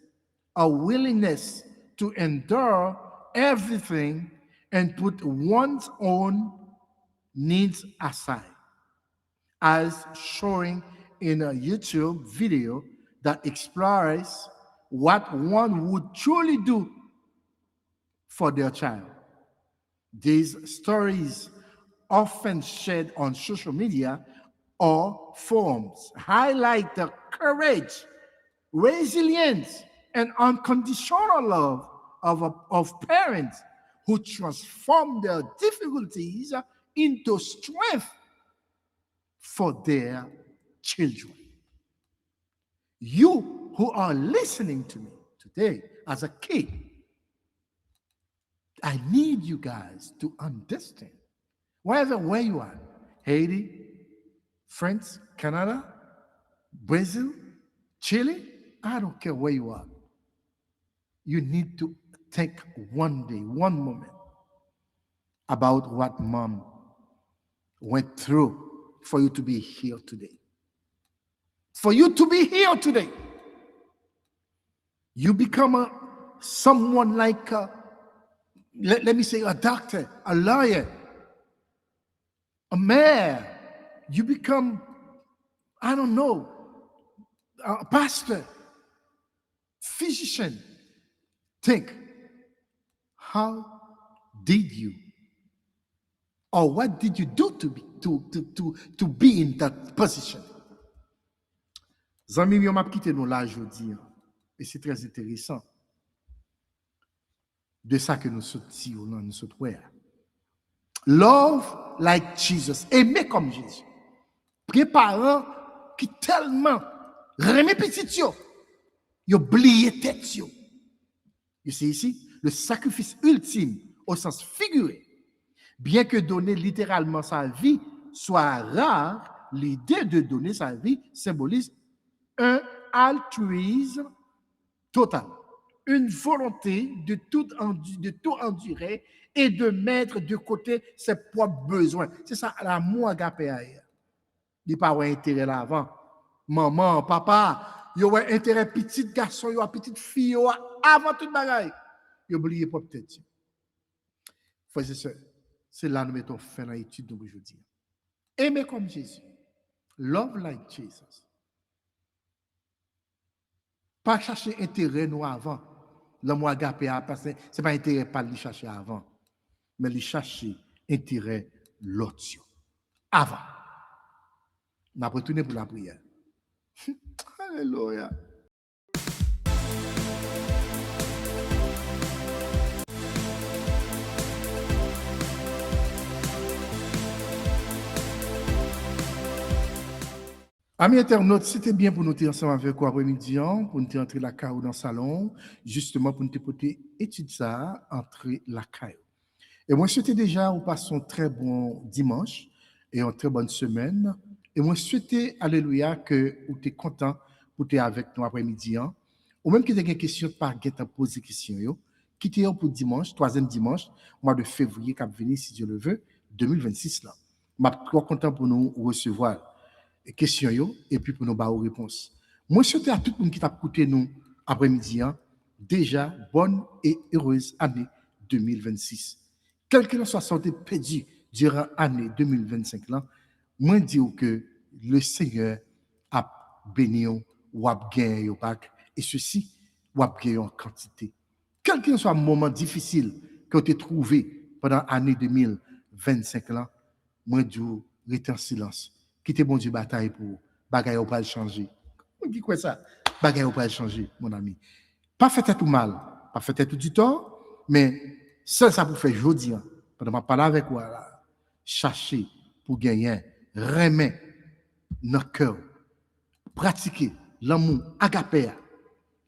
a willingness to endure everything and put one's own needs aside, as shown in a YouTube video that explores what one would truly do for their child. These stories, often shared on social media or forums, highlight the courage, resilience, and unconditional love of parents who transform their difficulties into strength for their children. You who are listening to me today as a kid, I need you guys to understand, where you are, Haiti, France, Canada, Brazil, Chile, I don't care where you are. You need to take one day, one moment about what mom went through for you to be here today. For you to be here today. You become someone like, let me say, a doctor, a lawyer, a mayor. You become, I don't know, a pastor, physician. Think, how did you, or what did you do to be in that position? Zami, yo m'a quitté nous là aujourd'hui, et c'est très intéressant de ça que nous sortions, nous sortons. Love like Jesus, aimer comme Jésus. Préparant qui tellement remet petit yo, oublié tête yo. You see ici, le sacrifice ultime au sens figuré. Bien que donner littéralement sa vie soit rare, l'idée de donner sa vie symbolise un altruisme total, une volonté de tout endurer et de mettre de côté ses propres besoins. C'est ça l'amour agapé. Il n'y a pas d'intérêt là avant. Maman, papa, il y a intérêt petit garçon, il y a petite fille, avant toute bagaille. Il oublie pas peut-être. Frères et sœurs, c'est là que nous mettons fin à l'étude d'aujourd'hui. Aimer comme Jésus. Love like Jesus. Pas chercher intérêt nous avant. L'amour agapé, ce n'est pas intérêt pas le chercher avant, mais le chercher intérêt l'autre avant. On a retourné pour la prière. Alléluia. Amis internautes, c'était bien pour nous être ensemble avec vous après-midi, pour nous entrer la caille dans le salon, justement pour nous porter étude ça, entrer la caille. Et moi, souhaite déjà, vous passez un très bon dimanche et une très bonne semaine. Et moi, souhaite, alléluia, que vous êtes content pour être avec nous après-midi. Ou même que vous avez des questions, pas à poser des questions. Quittez pour dimanche, troisième dimanche, mois de février, qui va venir, si Dieu le veut, 2026. Là. Je suis trop content pour nous recevoir les questions et puis pour nous avoir des réponses. Moi, je souhaite à tout le monde qui t'a écouté nous après-midi, déjà, bonne et heureuse année 2026. Quel que soit santé perdue durant l'année 2025, là, moi, je dis que le Seigneur a béni ou a gagné et ceci, ou a gagné en quantité. Quel que soit le moment difficile que tu as trouvé pendant l'année 2025, là, moi, je dis, restez en silence. Quittez bon Dieu bataille pour bagaille ou pas changer. On dit quoi ça? Bagaille ou pas changer, mon ami. Pas fait tout mal, pas fait tout du tort, mais seul ça pour faire aujourd'hui, pendant que je parle avec vous, chercher pour gagner, remettre notre cœur, pratiquer l'amour agapé,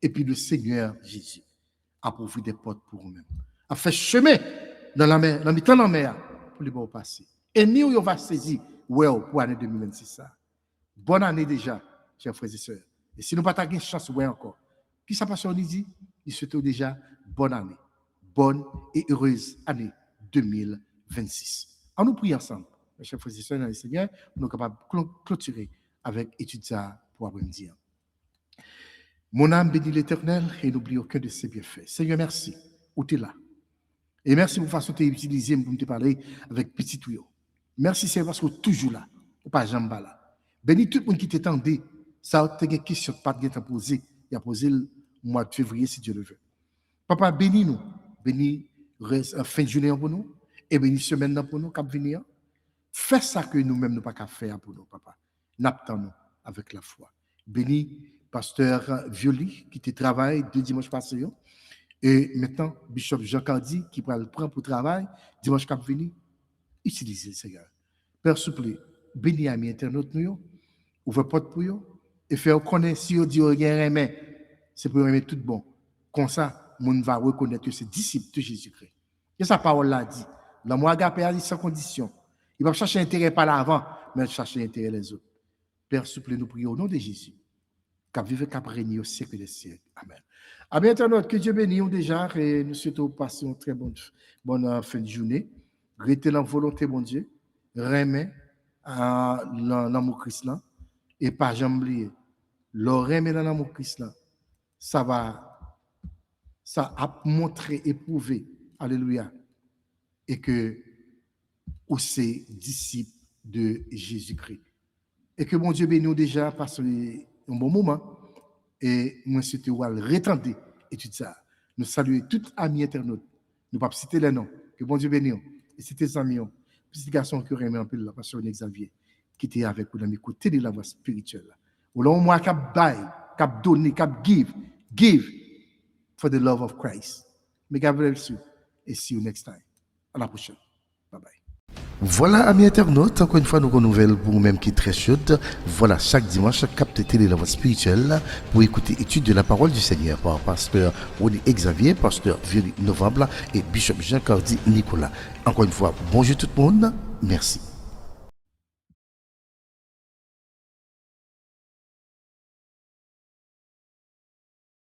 et puis le Seigneur Jésus a pourvu des portes pour nous-mêmes, a fait chemin dans la mer, dans le temps de la mer, pour les passer. Et nous, on va saisir, pour l'année 2026. Ça. Bonne année déjà, chers frères et sœurs. Et si nous n'avons pas de chance, encore. Qui ça passe, on dit? Il souhaite déjà bonne année. Bonne et heureuse année 2026. On nous prie ensemble, chers frères et sœurs dans le Seigneur, nous sommes capables de clôturer avec étude ça pour après-midi. Mon âme bénit l'Éternel et n'oublie aucun de ses bienfaits. Seigneur, merci. Où tu es là. Et merci pour la façon que tu as utilisé pour te parler avec petit tuyau. Merci, c'est parce que tu es toujours là. Ou pas jamais là. Bénis tout le monde qui t'attendait. Ça a été une question pas de te poser. Il a posé le mois de février, si Dieu le veut. Papa, bénis-nous. Bénis fin de journée pour nous. Et bénis semaine pour nous, cap venir. Fais ça que nous-mêmes nous pas qu'à faire pour nous, papa. N'attendons avec la foi. Bénis pasteur Violi qui te travaille 2 dimanches passés. Et maintenant, Bishop Jean Cardi qui prend le prendre pour travail dimanche cap venir. Utilisez, Seigneur. Père, s'il vous plaît, bénis à mes internautes, ouvrez porte pour eux, et faire connaître si vous dites rien, c'est pour aimer tout bon. Comme ça, monde va reconnaître que c'est disciple de Jésus-Christ. Et sa parole l'a dit. L'amour agapé a dit sans condition. Il va chercher intérêt par l'avant, mais il chercher intérêt les autres. Père, s'il vous plaît, nous prions au nom de Jésus. Qu'à vivre, qu'à régner au siècle des siècles. Amen. À bientôt, que Dieu bénisse déjà, et nous souhaitons passer une très bonne fin de journée. Restez dans la volonté, mon Dieu. Remet l'amour Christ là. Et pas jamais oublier. Le remet dans l'amour Christ là. Ça va ça a montré, éprouvé, alléluia, et que aussi disciple de Jésus-Christ. Et que mon Dieu bénisse déjà parce un bon moment. Et moi, c'était où retenter étude ça. Nous saluons tous amis internautes. Nous ne pouvons pas citer les noms. Que bon Dieu bénisse. Et c'était des amis, petit garçon qui aurait aimé un peu la passion Xavier, qui était avec vous dans mes côtés de la voie spirituelle. Ou là, moi, cap bail, cap donner, cap give for the love of Christ. May God bless you. Et see you next time. À la prochaine. Bye bye. Voilà, amis internautes, encore une fois, nous renouvellons pour vous-même qui est très chaude. Voilà, chaque dimanche, capte télé la voie spirituelle pour écouter étude de la parole du Seigneur par pasteur Rony Xavier, pasteur Violi Novembre et Bishop Jean-Cardi Nicolas. Encore une fois, bonjour tout le monde. Merci.